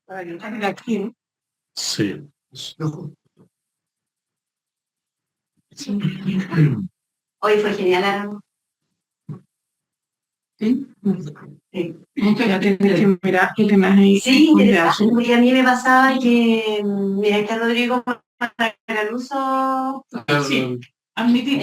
De aquí. Sí. Hoy fue genial. Sí. Ya tienes que mirar que tienes ahí. Sí, interesante, porque a mí me pasaba que, mira, que Rodrigo para el uso, Sí. Admitir.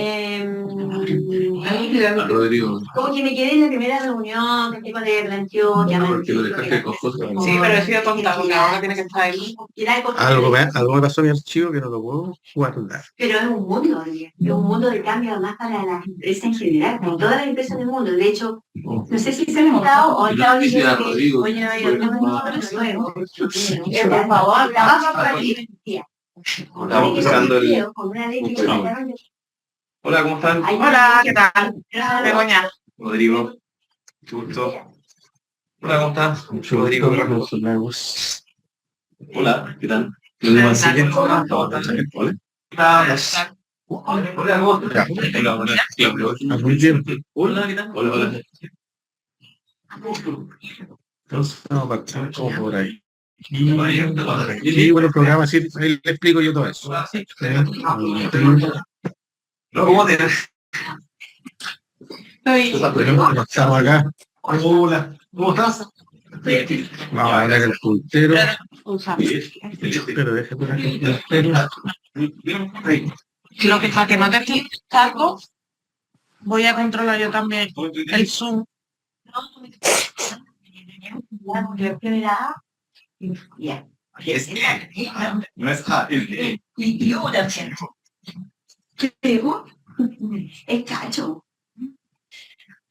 Rodrigo. como que me quedé en la primera reunión, que tipo de planteó, que Porque lo dejaste con cosas. Sí, pero he sido tonta porque ahora tiene que estar ahí. Algo me pasó en mi archivo que no lo puedo guardar. Pero es un mundo, es un mundo de cambio además para las empresas en general, para todas las empresas del mundo. De hecho, no sé si se han estado o estado diciendo que oye, no hay otro nuevo. Por favor, trabaja para ti. Estamos buscando el... Hola, ¿cómo están? Hola, ¿qué tal? Begoña. Rodrigo. Mucho gusto. Hola, ¿cómo estás? Rodrigo Ramos. Hola, ¿qué tal? Hola. Hola, ¿cómo estás? Hola, muy bien. Hola, ¿qué tal? Hola, hola. Entonces, vamos a partir como por ahí. Y bueno, el programa, sí, ahí le explico yo todo eso. ¿Cómo te estamos acá? Hola, ¿cómo estás? Vamos a hablar el puntero. Pero déjame poner el puntero. Lo que para que no te estés cargo, voy a controlar yo también el Zoom. No es A, es E. Es cacho.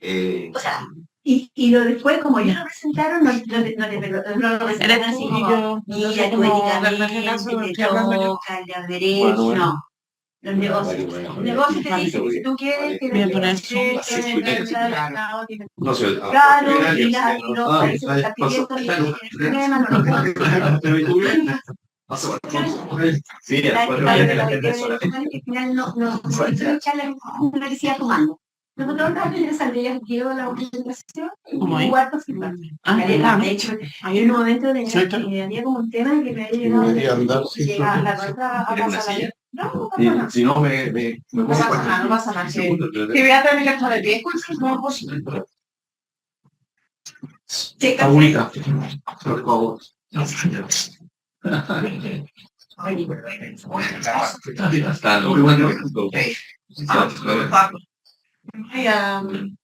O sea, y lo después, como ellos lo presentaron, no lo presentaron así como, mira, tú éticamente te toca, el derecho, no. Los negocios. Los negocios te dicen que si tú quieres que Voy a poner No sé. claro, y los arquitectos y los sistemas, Sí, al final no echarle una que siga tomando. Nosotros también les saldría la presentación y cuarto feedback. De hecho, hay un momento de que había como un tema de que me había llegado la cosa a pasar. No, no, si no me no pasa nada, no pasa nada. Que voy a tener que estar de pie, no es posible. Agüita, por favor.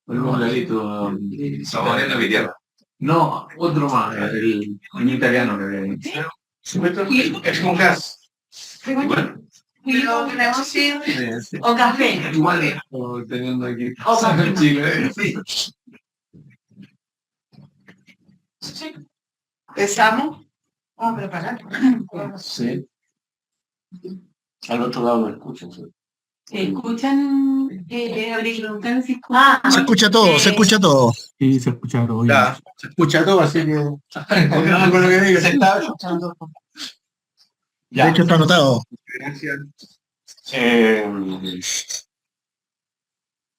Un modelito sabor en la vidriera. No, otro más, el italiano que es con gas. Bueno. O café. Igual, teniendo aquí. O café. Chile. Sí. Empezamos. Vamos a preparar. Sí. Al otro lado no escuchan. ¿Escuchan? Se escucha todo, se escucha todo. Sí, se escucha todo. Ya, se escucha todo, así que... con lo que digo, se está escuchando. Ya. De hecho, está anotado. Gracias.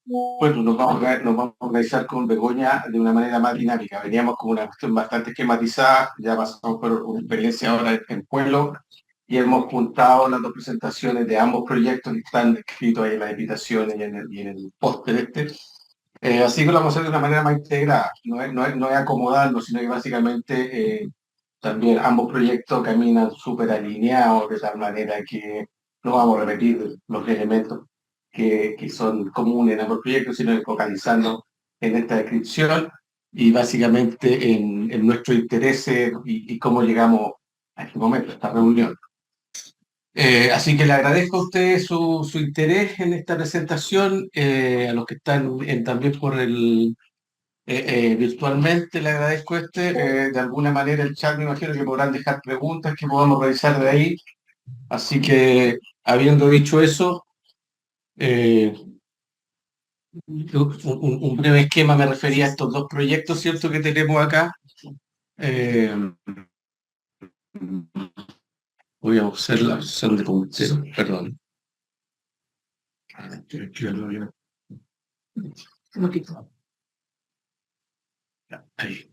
Bueno, nos vamos a organizar con Begoña de una manera más dinámica. Veníamos con una cuestión bastante esquematizada, ya pasamos por una experiencia ahora en Pueblo y hemos juntado las dos presentaciones de ambos proyectos que están descritos ahí en las invitaciones y en el póster así que lo vamos a hacer de una manera más integrada, no es acomodarnos, sino que básicamente también ambos proyectos caminan súper alineados de tal manera que no vamos a repetir los elementos que son comunes en ambos proyectos, sino que focalizarnos en esta descripción y básicamente en nuestros intereses y cómo llegamos a este momento, a esta reunión. Así que le agradezco a ustedes su interés en esta presentación, a los que están también por virtualmente le agradezco de alguna manera el chat me imagino que podrán dejar preguntas que podamos revisar de ahí. Así que habiendo dicho eso, un breve esquema me refería a estos dos proyectos, ¿cierto?, que tenemos acá. Voy a usar la opción de puntero, perdón. Ahí.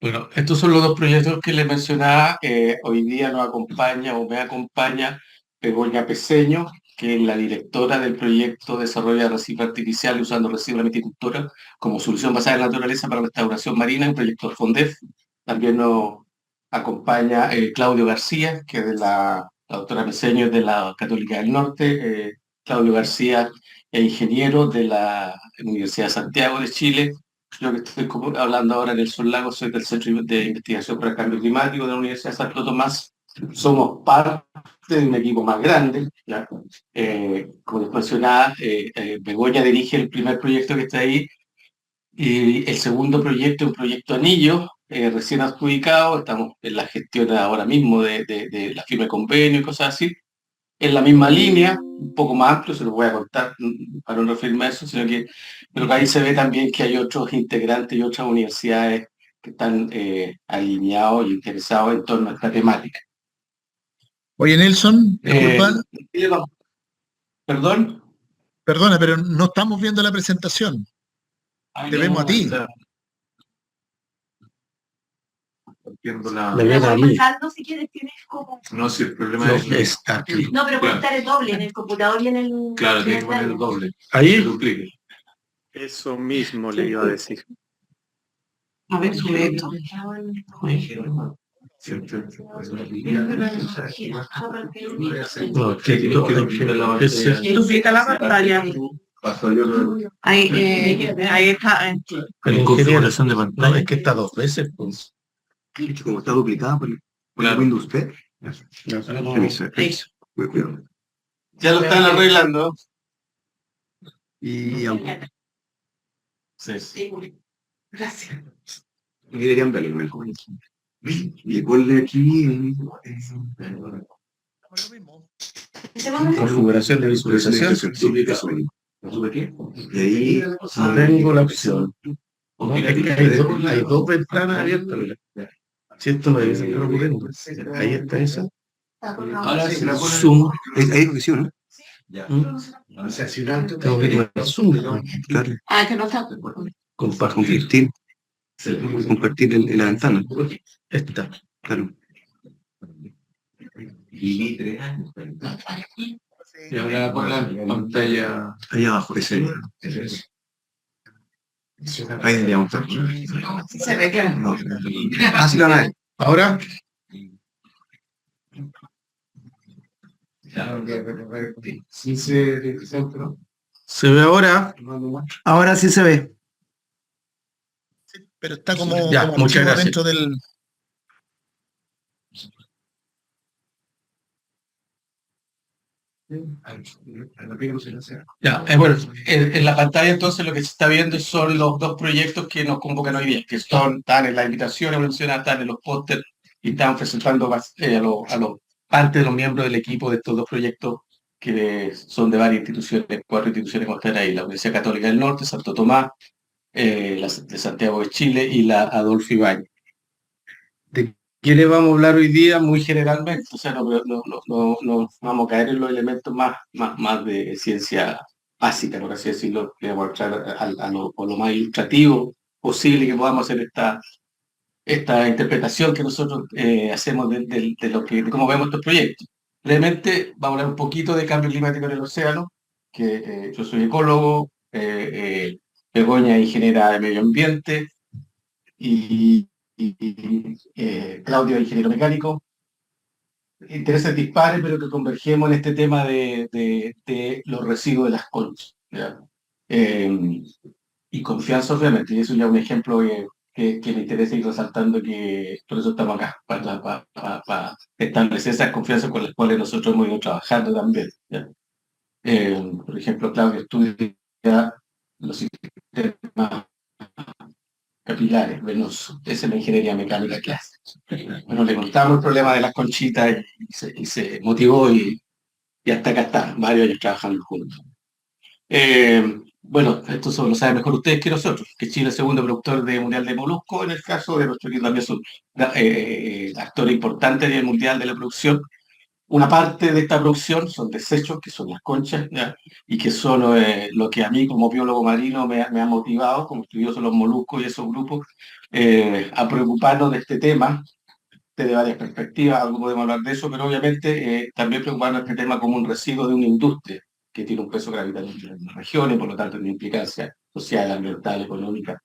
Bueno, estos son los dos proyectos que les mencionaba. Hoy día nos acompaña o me acompaña Begoña Peseño, que es la directora del proyecto Desarrollo de Arrecife Artificial usando residuos de la viticultura como solución basada en la naturaleza para la restauración marina, un proyecto de FONDEF. También nos acompaña Claudio García, que es de la doctora Peseño es de la Católica del Norte. Claudio García es ingeniero de la Universidad de Santiago de Chile. Yo que estoy hablando ahora en el Sur Lago, soy del Centro de Investigación para el Cambio Climático de la Universidad de Santo Tomás. Somos parte de un equipo más grande, ¿ya? Como les mencionaba, Begoña dirige el primer proyecto que está ahí, y el segundo proyecto es un proyecto anillo, recién adjudicado. Estamos en la gestión ahora mismo de la firma de convenio y cosas así. En la misma línea, un poco más amplio, se lo voy a contar para no referirme a eso, sino que pero que ahí se ve también que hay otros integrantes y otras universidades que están alineados y interesados en torno a esta temática. Oye, Nelson, disculpa, ¿Perdón? perdona, pero no estamos viendo la presentación. Te vemos a ti. Me ven a mí. Pasando, si quieres, tienes como... No, si el problema es aquí. No, pero puede estar el doble en el computador y en el... Claro, tiene que poner el doble. Ahí. Duplique. Eso mismo le iba a decir. A ver, sube esto. Duplica la pantalla. Ahí está. En configuración de pantalla. Es que está dos veces, pues. Como está duplicada por el Windows P. Eso. Ya lo están arreglando. Y Sí. Gracias. deberían verlo mejor. Y ponle aquí Configuración de visualización. y ahí No tengo la opción. No, es que hay dos ventanas abiertas. Mira. Si esto me dice que no lo tengo. Ahí está esa. Ahora sí. Zoom. hay opción, O sea, si tengo que ir a Zoom. claro. Ah, que no está. Compartir. Compartir la ventana. Esta. Claro. Y ahora por la pantalla. Ahí abajo, ese. Ahí deberíamos estar. Sí se ve que No. Ah, sí, la van a ver. Ahora. Se ve ahora. Ahora sí se ve. Pero está como, Ya, como muchas archivo gracias. dentro del. Ya, bueno, en la pantalla entonces lo que se está viendo son los dos proyectos que nos convocan hoy día, que están en la invitación evolucionada, están en los pósteres y están presentando a los parte de los miembros del equipo de estos dos proyectos que son de varias instituciones, 4 instituciones que están ahí: la Universidad Católica del Norte, Santo Tomás, la de Santiago de Chile y la Adolfo Ibáñez. ¿De qué le vamos a hablar hoy día? Muy generalmente, o sea, no vamos a caer en los elementos más de ciencia básica, por así decirlo. Le vamos a entrar a lo más ilustrativo posible que podamos hacer esta interpretación que nosotros hacemos de cómo vemos estos proyectos. Brevemente, vamos a hablar un poquito de cambio climático en el océano, que yo soy ecólogo, Begoña es ingeniera de medio ambiente y Claudio es ingeniero mecánico. Intereses dispares, pero que convergemos en este tema de los residuos de las conchas, ¿ya? Y confianza, obviamente, y eso ya es un ejemplo que me interesa ir resaltando, que por eso estamos acá, para establecer esas confianzas con las cuales nosotros hemos ido trabajando también, ¿ya? Por ejemplo, Claudio estudia los sistemas capilares venosos. Esa es la ingeniería mecánica que hace. Bueno, le contamos el problema de las conchitas y se motivó y hasta acá está, varios años trabajando juntos. Bueno, esto lo saben mejor ustedes que nosotros, que Chile es el segundo productor mundial de moluscos, en el caso de nuestro equipo también son actores importantes a nivel mundial de la producción. una parte de esta producción son desechos, que son las conchas, ¿ya? Y que son lo que a mí como biólogo marino me ha motivado, como estudioso de los moluscos y esos grupos, a preocuparnos de este tema desde varias perspectivas. Algo podemos hablar de eso, pero obviamente también preocuparnos de este tema como un residuo de una industria que tiene un peso gravitatorio en la región y por lo tanto una implicancia social, ambiental, económica,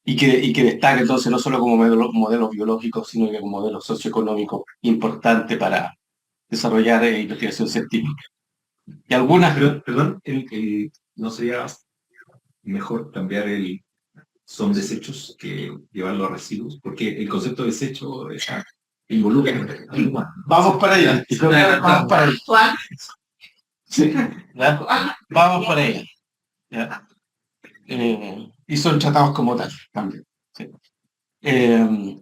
y que destaca entonces no solo como modelo biológico, sino que como modelo socioeconómico importante para desarrollar investigación científica. Y algunas... Perdón, ¿no sería mejor cambiar son desechos que llevarlo a residuos? Porque el concepto de desecho involucra. Vamos para allá. Vamos para allá. Sí, ¿ya? Vamos para allá. ¿Ya? Y son tratados como tal también. Sí.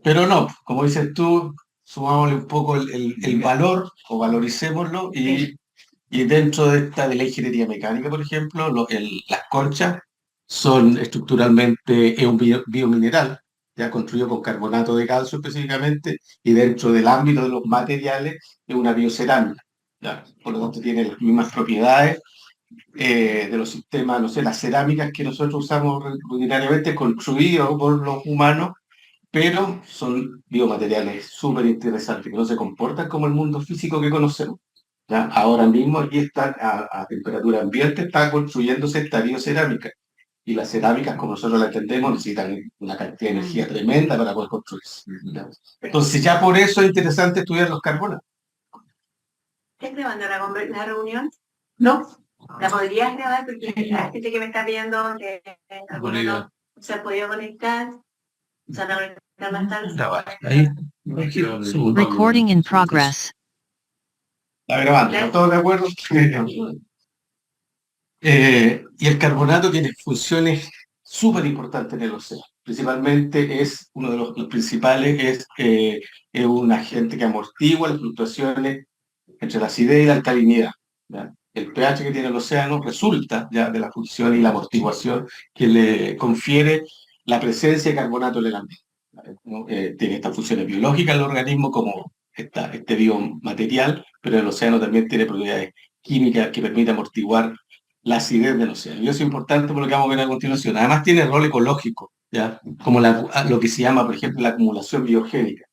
Pero no, como dices tú, sumámosle un poco el valor o valoricémoslo y dentro de la ingeniería mecánica, por ejemplo, las conchas son estructuralmente, es un biomineral, ya construido con carbonato de calcio específicamente, y dentro del ámbito de los materiales es una biocerámica. ¿Ya? Por lo tanto, tiene las mismas propiedades de los sistemas, no sé, las cerámicas que nosotros usamos rutinariamente, construidos por los humanos, pero son biomateriales súper interesantes, que no se comportan como el mundo físico que conocemos. ¿Ya? Ahora mismo aquí está, a temperatura ambiente, está construyéndose esta biocerámica. Y las cerámicas, como nosotros la entendemos, necesitan una cantidad de energía tremenda para poder construirse. ¿Ya? Entonces ya por eso es interesante estudiar los carbonatos. ¿Estás grabando la reunión? No. ¿La podrías grabar? Porque la gente que me está viendo que no se ha podido conectar. Se van a conectar más tarde. Ahí. Recording in progress. Está grabando, ¿están todos de acuerdo? Y el carbonato tiene funciones súper importantes en el océano. Principalmente es uno de los principales, es un agente que amortigua las fluctuaciones entre la acidez y la alcalinidad. ¿Ya? El pH que tiene el océano resulta ya de la función y la amortiguación que le confiere la presencia de carbonato en el ambiente. ¿No? Tiene estas funciones biológicas el organismo como este biomaterial, pero el océano también tiene propiedades químicas que permiten amortiguar la acidez del océano. Y eso es importante por lo que vamos a ver a continuación. Además tiene rol ecológico, ¿ya? Como lo que se llama, por ejemplo, la acumulación biogénica.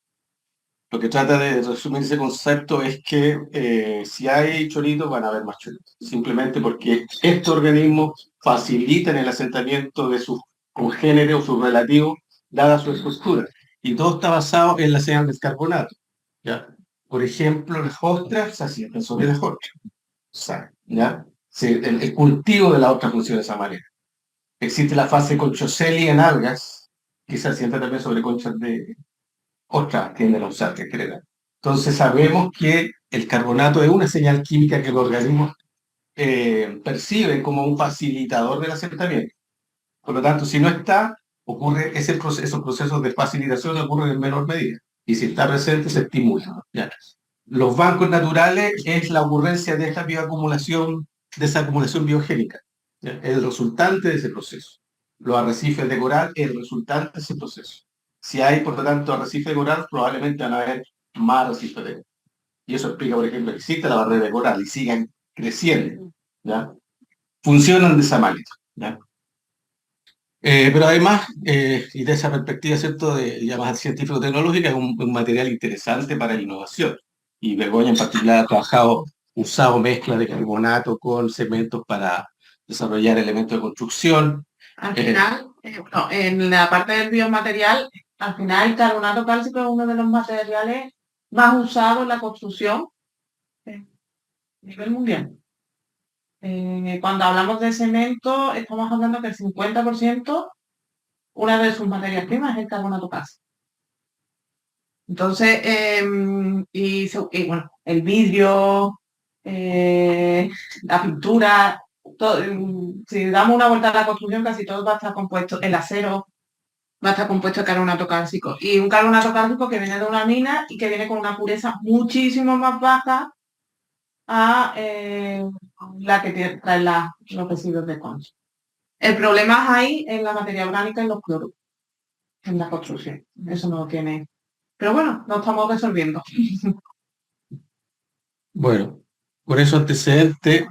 Lo que trata de resumir ese concepto es que si hay choritos, van a haber más choritos. Simplemente porque estos organismos facilitan el asentamiento de sus congéneres o sus relativos, dada su estructura. Y todo está basado en la señal del carbonato. ¿Ya? Por ejemplo, las ostras se asientan sobre las ostras. ¿Ya? El cultivo de la ostra funciona de esa manera. Existe la fase conchocelia en algas, que se asienta también sobre conchas de ostras, tienden a usar, que crean. Entonces sabemos que el carbonato es una señal química que los organismos perciben como un facilitador del asentamiento. Por lo tanto, si no está, ocurre esos procesos de facilitación ocurren en menor medida. Y si está presente, se estimula. ¿Ya? Los bancos naturales es la ocurrencia de esta bioacumulación, de esa acumulación biogénica. ¿Ya? El resultante de ese proceso. Los arrecifes de coral es el resultante de ese proceso. Si hay, por lo tanto, arrecifes de coral, probablemente van a haber más arrecifes de coral. Y eso explica, por ejemplo, que existe la barrera de coral y sigan creciendo. ¿Ya? Funcionan de esa manera. ¿Ya? Pero además, y de esa perspectiva, ¿cierto?, de llamada científico-tecnológica, es un material interesante para la innovación. Y Begoña en particular ha trabajado, usado mezcla de carbonato con cementos para desarrollar elementos de construcción. Al final, no, en la parte del biomaterial, al final el carbonato cálcico es uno de los materiales más usados en la construcción a nivel mundial. Cuando hablamos de cemento, estamos hablando que el 50%, una de sus materias primas es el carbonato cálcico. Entonces, y bueno, el vidrio, la pintura, todo, si damos una vuelta a la construcción, casi todo va a estar compuesto, el acero va a estar compuesto de carbonato cálcico. Y un carbonato cálcico que viene de una mina y que viene con una pureza muchísimo más baja a la que traen los residuos de concha. El problema es ahí en la materia orgánica y los cloros, en la construcción. Eso no lo tiene. Pero bueno, lo estamos resolviendo. Bueno, por eso antecedente,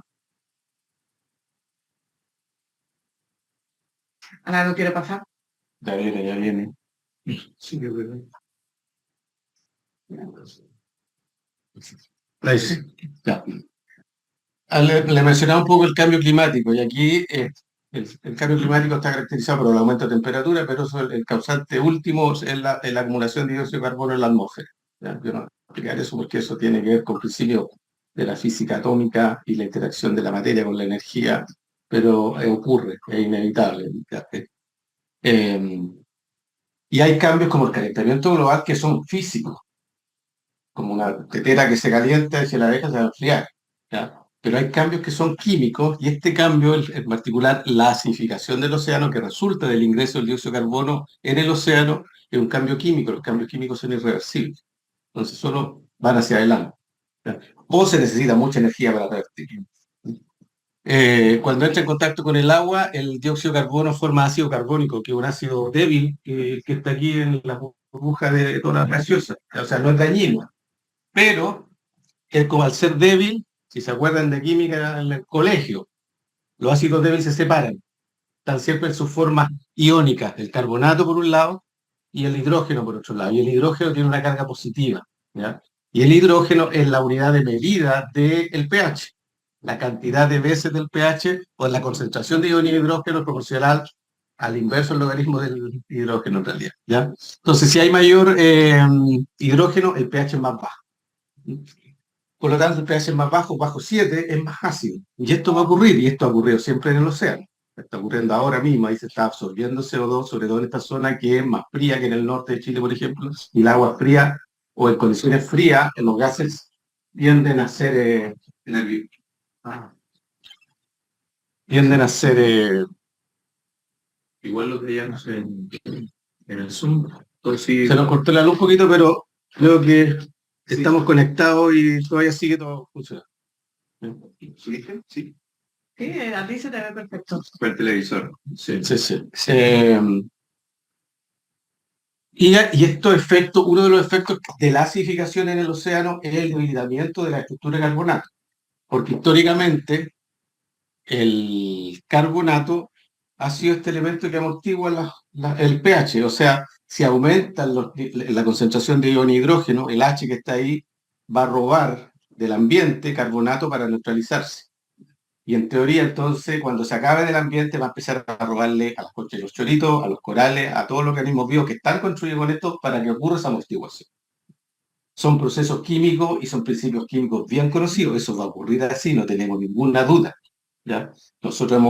Ahora no quiere pasar. Ya viene, ya viene. sí que es verdad. Ahí sí, ya. Le mencionaba un poco el cambio climático, y aquí el cambio climático está caracterizado por el aumento de temperatura, pero eso, el causante último es la acumulación de dióxido de carbono en la atmósfera. ¿Ya? Yo no voy a explicar eso porque eso tiene que ver con principios de la física atómica y la interacción de la materia con la energía, pero ocurre, es inevitable. ¿Ya? Y hay cambios como el calentamiento global que son físicos, como una tetera que se calienta y si la deja se va a enfriar. ¿Ya? Pero hay cambios que son químicos y este cambio, en particular la acidificación del océano, que resulta del ingreso del dióxido de carbono en el océano, es un cambio químico. Los cambios químicos son irreversibles. Entonces solo van hacia adelante. ¿Ya? O se necesita mucha energía para revertir. Cuando entra en contacto con el agua, el dióxido de carbono forma ácido carbónico, que es un ácido débil que está aquí en la burbuja de todas las gaseosas. O sea, no es dañino, pero como al ser débil, si se acuerdan de química en el colegio, los ácidos débiles se separan, están siempre en sus formas iónicas, el carbonato por un lado y el hidrógeno por otro lado. Y el hidrógeno tiene una carga positiva, ¿ya? Y el hidrógeno es la unidad de medida del pH. La cantidad de veces del pH o la concentración de iones de hidrógeno es proporcional al inverso del logaritmo del hidrógeno en realidad, ¿ya? Entonces, si hay mayor hidrógeno, el pH es más bajo. Por lo tanto, el pH es más bajo, bajo 7, es más ácido. Y esto va a ocurrir, y esto ha ocurrido siempre en el océano. Está ocurriendo ahora mismo, ahí se está absorbiendo CO2, sobre todo en esta zona que es más fría que en el norte de Chile, por ejemplo, y el agua fría o en condiciones frías, en los gases tienden a ser tienden a ser Igual lo veíamos en el Zoom. Entonces, se nos cortó la luz un poquito, pero creo que estamos conectados y todavía sigue todo funcionando. ¿subiste? Sí. Sí, a ti se te ve perfecto. Fue el televisor. Sí. Sí, sí. Y estos efectos, uno de los efectos de la acidificación en el océano es el debilitamiento de la estructura de carbonato, porque históricamente el carbonato ha sido este elemento que amortigua el pH, o sea, si aumenta la concentración de iones de hidrógeno, el H que está ahí va a robar del ambiente carbonato para neutralizarse. Y en teoría, entonces, cuando se acabe del ambiente, va a empezar a robarle a las conchas de los choritos, a los corales, a todos los organismos vivos que están construidos con esto para que ocurra esa amortiguación. Son procesos químicos y son principios químicos bien conocidos. Eso va a ocurrir así, no tenemos ninguna duda. ¿Ya? Nosotros en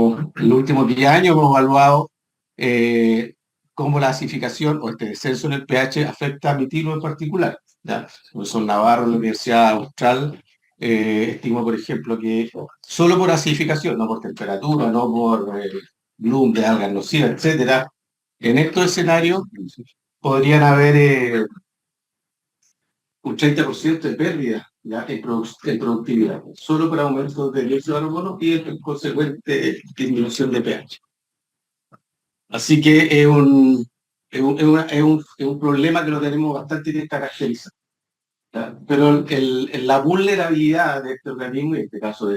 los últimos 10 años hemos evaluado cómo la acidificación o este descenso en el pH afecta a metilo en particular. ¿Ya? El profesor Navarro en la Universidad Austral estima, por ejemplo, que solo por acidificación, no por temperatura, no por bloom de algas nocivas, etcétera, en estos escenarios podrían haber un 30% de pérdida, ¿ya? En productividad, solo por aumento de dióxido de carbono y en consecuente disminución de pH. Así que es un problema que lo tenemos bastante bien caracterizado. ¿Ya? Pero la vulnerabilidad de este organismo, y en este caso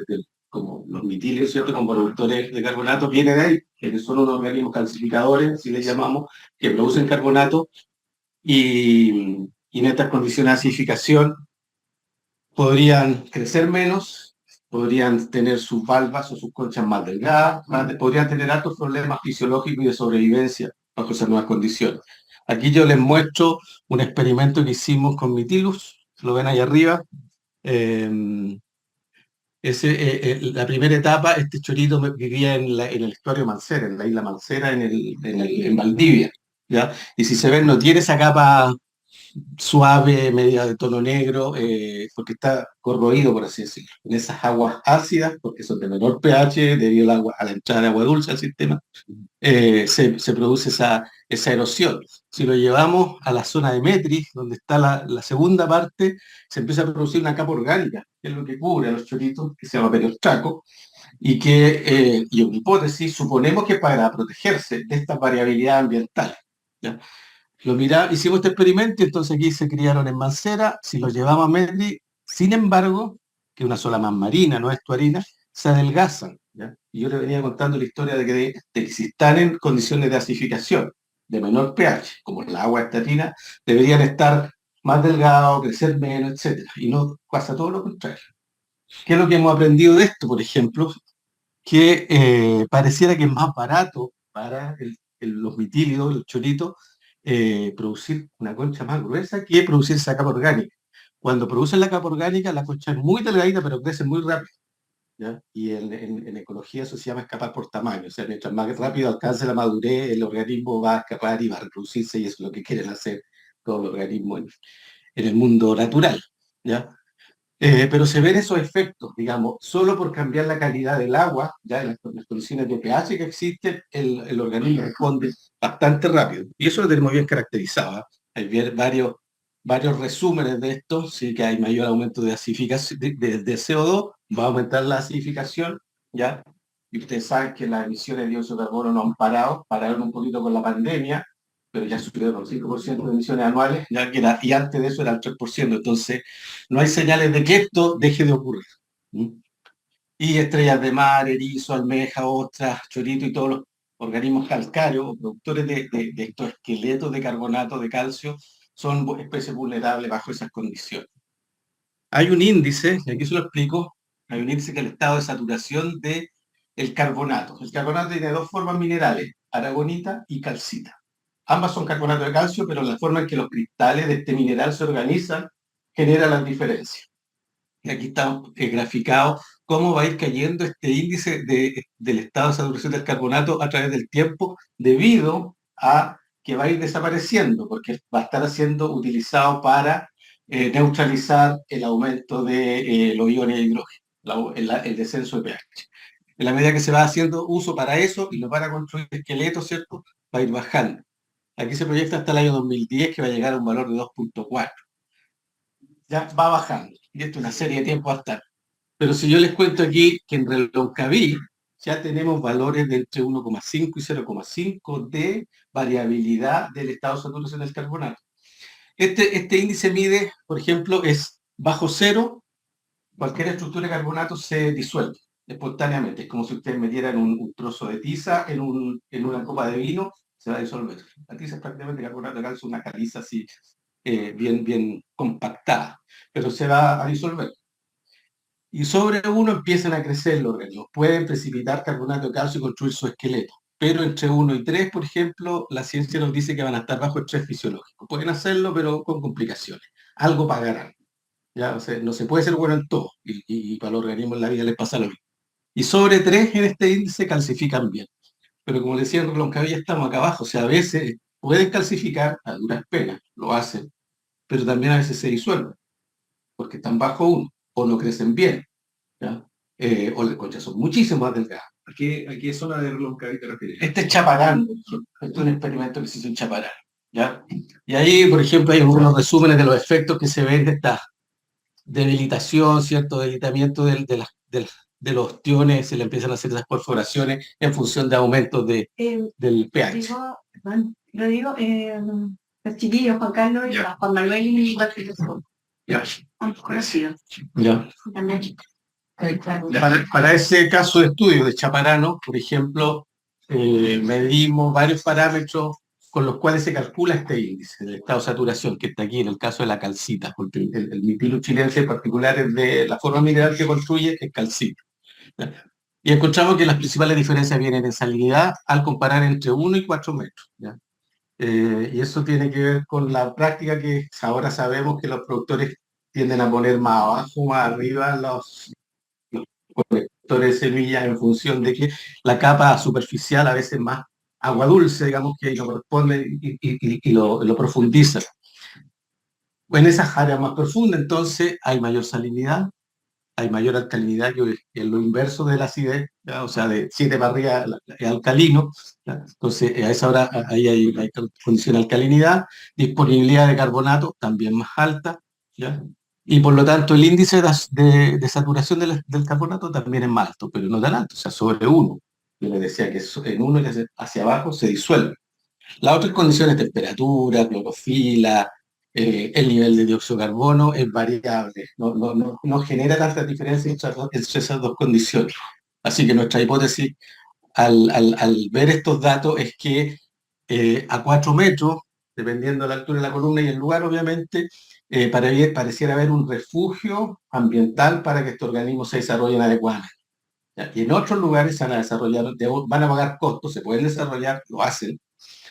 como los mitilios, ¿cierto? Como productores de carbonato, viene de ahí, que son unos organismos calcificadores, así les llamamos, que producen carbonato, y en estas condiciones de acidificación podrían crecer menos, podrían tener sus valvas o sus conchas más delgadas, podrían tener altos problemas fisiológicos y de sobrevivencia bajo esas nuevas condiciones. Aquí yo les muestro un experimento que hicimos con Mytilus, lo ven ahí arriba. La primera etapa, este chorito vivía en el estuario Mancera, en la isla Mancera, en Valdivia, ¿ya? Y si se ven, no tiene esa capa suave, media de tono negro, porque está corroído, por así decirlo. En esas aguas ácidas, porque son de menor pH, debido a la entrada de agua dulce al sistema, se produce esa erosión. Si lo llevamos a la zona de Metris, donde está la segunda parte, se empieza a producir una capa orgánica, que es lo que cubre a los choritos, que se llama periostraco, y en hipótesis, suponemos que para protegerse de esta variabilidad ambiental. ¿Ya? Hicimos este experimento y entonces aquí se criaron en Mancera, si los llevamos a Metri, sin embargo, que es una sola más marina, no estuarina, se adelgazan. ¿Ya? Y yo le venía contando la historia de que si están en condiciones de acidificación, de menor pH, como el agua estatina, deberían estar más delgados, crecer menos, etcétera. Y no pasa todo lo contrario. ¿Qué es lo que hemos aprendido de esto, por ejemplo? Que pareciera que es más barato para los mitílidos, los choritos, producir una concha más gruesa que producir esa capa orgánica. Cuando producen la capa orgánica, la concha es muy delgadita, pero crece muy rápido. ¿Ya? Y en ecología eso se llama escapar por tamaño. O sea, mientras más rápido alcance la madurez, el organismo va a escapar y va a reproducirse, y eso es lo que quieren hacer todos los organismos en el mundo natural. ¿Ya? Pero se ven esos efectos, digamos, solo por cambiar la calidad del agua, ya en las condiciones de pH que existen, el organismo responde bastante rápido. Y eso lo tenemos bien caracterizado. Hay varios resúmenes de esto, sí que hay mayor aumento de acidificación, de CO2, va a aumentar la acidificación, ¿ya? Y ustedes saben que las emisiones de dióxido de carbono no han parado, pararon un poquito con la pandemia, pero ya subieron 5% de emisiones anuales, ya que y antes de eso era el 3%, entonces no hay señales de que esto deje de ocurrir. Y estrellas de mar, erizo, almeja, ostras, chorito y todos los organismos calcáreos, productores de estos esqueletos de carbonato de calcio, son especies vulnerables bajo esas condiciones. Hay un índice, y aquí se lo explico, hay un índice que es el estado de saturación del carbonato. El carbonato tiene dos formas minerales, aragonita y calcita. Ambas son carbonato de calcio, pero la forma en que los cristales de este mineral se organizan genera las diferencias. Y aquí está graficado cómo va a ir cayendo este índice del estado de saturación del carbonato a través del tiempo, debido a que va a ir desapareciendo, porque va a estar siendo utilizado para neutralizar el aumento de los iones de hidrógeno, el descenso de pH. En la medida que se va haciendo uso para eso y lo van a construir esqueletos, ¿cierto? Va a ir bajando. Aquí se proyecta hasta el año 2010 que va a llegar a un valor de 2.4. Ya va bajando. Y esto es una serie de tiempo hasta. Pero si yo les cuento aquí que en Reloncaví ya tenemos valores de entre 1,5 y 0,5 de variabilidad del estado de saturación del carbonato. Este índice mide, por ejemplo, es bajo cero, cualquier estructura de carbonato se disuelve espontáneamente. Es como si ustedes metieran un trozo de tiza en una copa de vino, se va a disolver. La tiza es prácticamente carbonato de calcio, una caliza así, bien compactada, pero se va a disolver. Y sobre uno empiezan a crecer los organismos. Pueden precipitar carbonato de calcio y construir su esqueleto. Pero entre 1 y 3, por ejemplo, la ciencia nos dice que van a estar bajo estrés fisiológico. Pueden hacerlo, pero con complicaciones. Algo pagarán. ¿Ya? O sea, no se puede ser bueno en todo. Y para los organismos en la vida les pasa lo mismo. Y sobre 3 en este índice calcifican bien. Pero como decía en Reloncaví, estamos acá abajo. O sea, a veces pueden calcificar a duras penas, lo hacen, pero también a veces se disuelven, porque están bajo 1, o no crecen bien, ¿ya? O las conchas son muchísimo más delgadas. ¿A qué zona de Reloncaví te refieres? Este es Chaparán, este es un experimento que se hizo en Chaparán, ¿ya? Y ahí, por ejemplo, hay algunos resúmenes de los efectos que se ven de esta debilitación, ¿cierto? Debilitamiento de los ostiones, se le empiezan a hacer esas perforaciones en función de aumentos del pH. Lo digo, los chiquillos, Juan Carlos y Juan Manuel y Ya. conocidos. Ya. También. Para ese caso de estudio de Chaparano, por ejemplo, medimos varios parámetros con los cuales se calcula este índice del estado de saturación, que está aquí en el caso de la calcita, porque el mitilo chilense en particular es de la forma mineral que construye, es calcita. ¿Ya? Y encontramos que las principales diferencias vienen en salinidad al comparar entre 1 y 4 metros. ¿Ya? Y eso tiene que ver con la práctica que ahora sabemos que los productores tienden a poner más abajo, más arriba los colectores de semillas en función de que la capa superficial a veces más agua dulce, digamos, que lo corresponde y lo profundiza. En esas áreas más profundas, entonces, hay mayor salinidad, hay mayor alcalinidad, que es lo inverso de la acidez, ¿ya? O sea, de 7 para arriba es alcalino, ¿ya? Entonces a esa hora ahí hay condición de alcalinidad, disponibilidad de carbonato también más alta, ¿ya? Y por lo tanto el índice de saturación del carbonato también es más alto, pero no tan alto, o sea, sobre 1. Yo les decía que en 1 y hacia abajo se disuelve. Las otras condiciones, temperatura, clorofila, el nivel de dióxido de carbono es variable, no genera tantas diferencias entre esas dos condiciones. Así que nuestra hipótesis al ver estos datos es que a 4 metros, dependiendo de la altura de la columna y el lugar, obviamente, pareciera haber un refugio ambiental para que estos organismos se desarrollen adecuadamente. ¿Ya? Y en otros lugares se van a desarrollar, van a pagar costos, se pueden desarrollar, lo hacen,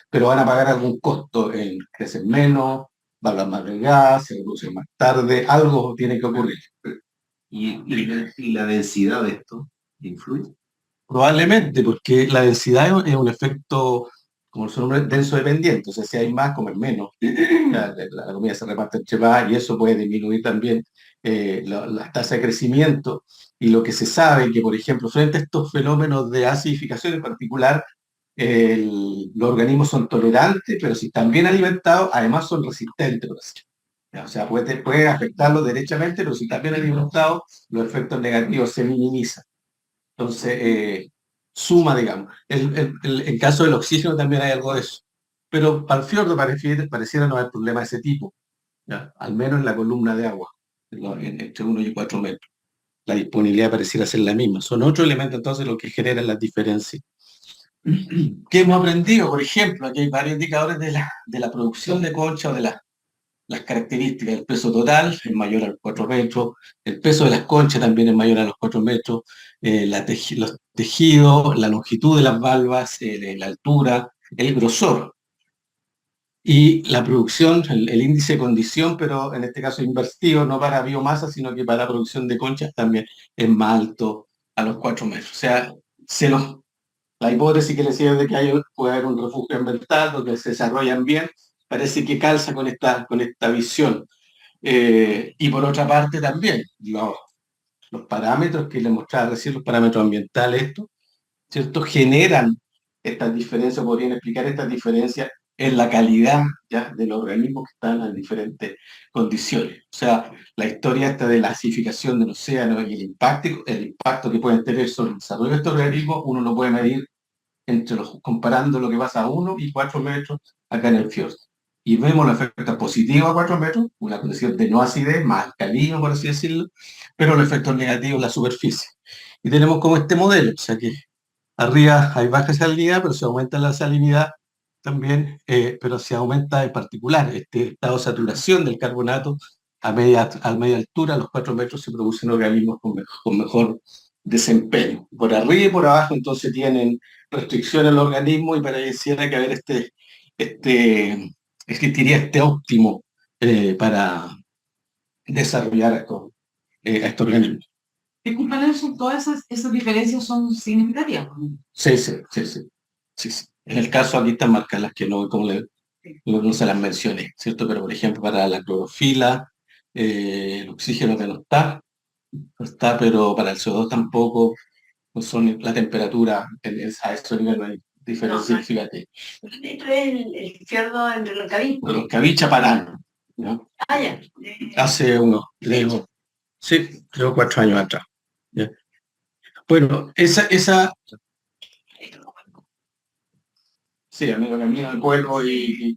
pero van a pagar algún costo en crecer menos, van más delgadas, se reproducen más tarde, algo tiene que ocurrir. Y la densidad de esto influye. Probablemente, porque la densidad es un efecto, como su nombre, denso dependiente. O sea, si hay más, comer menos. La comida se reparte entre más y eso puede disminuir también la tasa de crecimiento. Y lo que se sabe que, por ejemplo, frente a estos fenómenos de acidificación en particular, los organismos son tolerantes, pero si están bien alimentados, además son resistentes, por así decirlo. O sea, puede afectarlos derechamente, pero si están bien alimentados, los efectos negativos se minimizan. Entonces, suma, digamos. En caso del oxígeno también hay algo de eso. Pero para el fiordo pareciera no haber problema de ese tipo, ¿ya? Al menos en la columna de agua, entre 1 y 4 metros. La disponibilidad pareciera ser la misma. Son otros elementos entonces los que generan las diferencias. ¿Qué hemos aprendido? Por ejemplo, aquí hay varios indicadores de la producción de concha o de las características. El peso total es mayor a los 4 metros, el peso de las conchas también es mayor a los 4 metros, los tejidos, la longitud de las valvas, la altura, el grosor. Y la producción, el índice de condición, pero en este caso invertido, no para biomasa, sino que para la producción de conchas también es más alto a los 4 metros. O sea, la hipótesis que le decía de que puede haber un refugio ambiental donde se desarrollan bien, parece que calza con esta visión. Y por otra parte también, los parámetros que le mostraba recién, los parámetros ambientales, ¿cierto? Generan estas diferencias, podrían explicar estas diferencias en la calidad, ¿ya?, de los organismos que están en diferentes condiciones. O sea, la historia esta de la acidificación del océano y el impacto que pueden tener sobre el desarrollo de estos organismos, uno lo puede medir comparando lo que pasa a 1 y 4 metros acá en el fiordo. Y vemos los efectos positivos a 4 metros, una condición de no acidez, más alcalino, por así decirlo, pero los efectos negativos en la superficie. Y tenemos como este modelo, o sea que arriba hay baja salinidad, pero se aumenta la salinidad también, pero se aumenta en particular este estado de saturación del carbonato a media altura, a los 4 metros se producen organismos con mejor desempeño. Por arriba y por abajo entonces tienen restricción al organismo y pareciera que haber existiría este óptimo para desarrollar a estos organismos. Disculpa, Nelson, todas esas diferencias son significativas. Sí. En el caso aquí están marcadas las que no se las mencioné, ¿cierto? Pero por ejemplo para la clorofila, el oxígeno que no está, pero para el CO2 tampoco, no son la temperatura, a ese nivel no hay diferencia significativa. Dentro del fiordo entre los Caví. Los Cavicha Parano, ¿no? Ah, ya. Hace unos 3 o 4 años atrás. ¿Ya? Bueno, esa sí, amigo, camino al pueblo y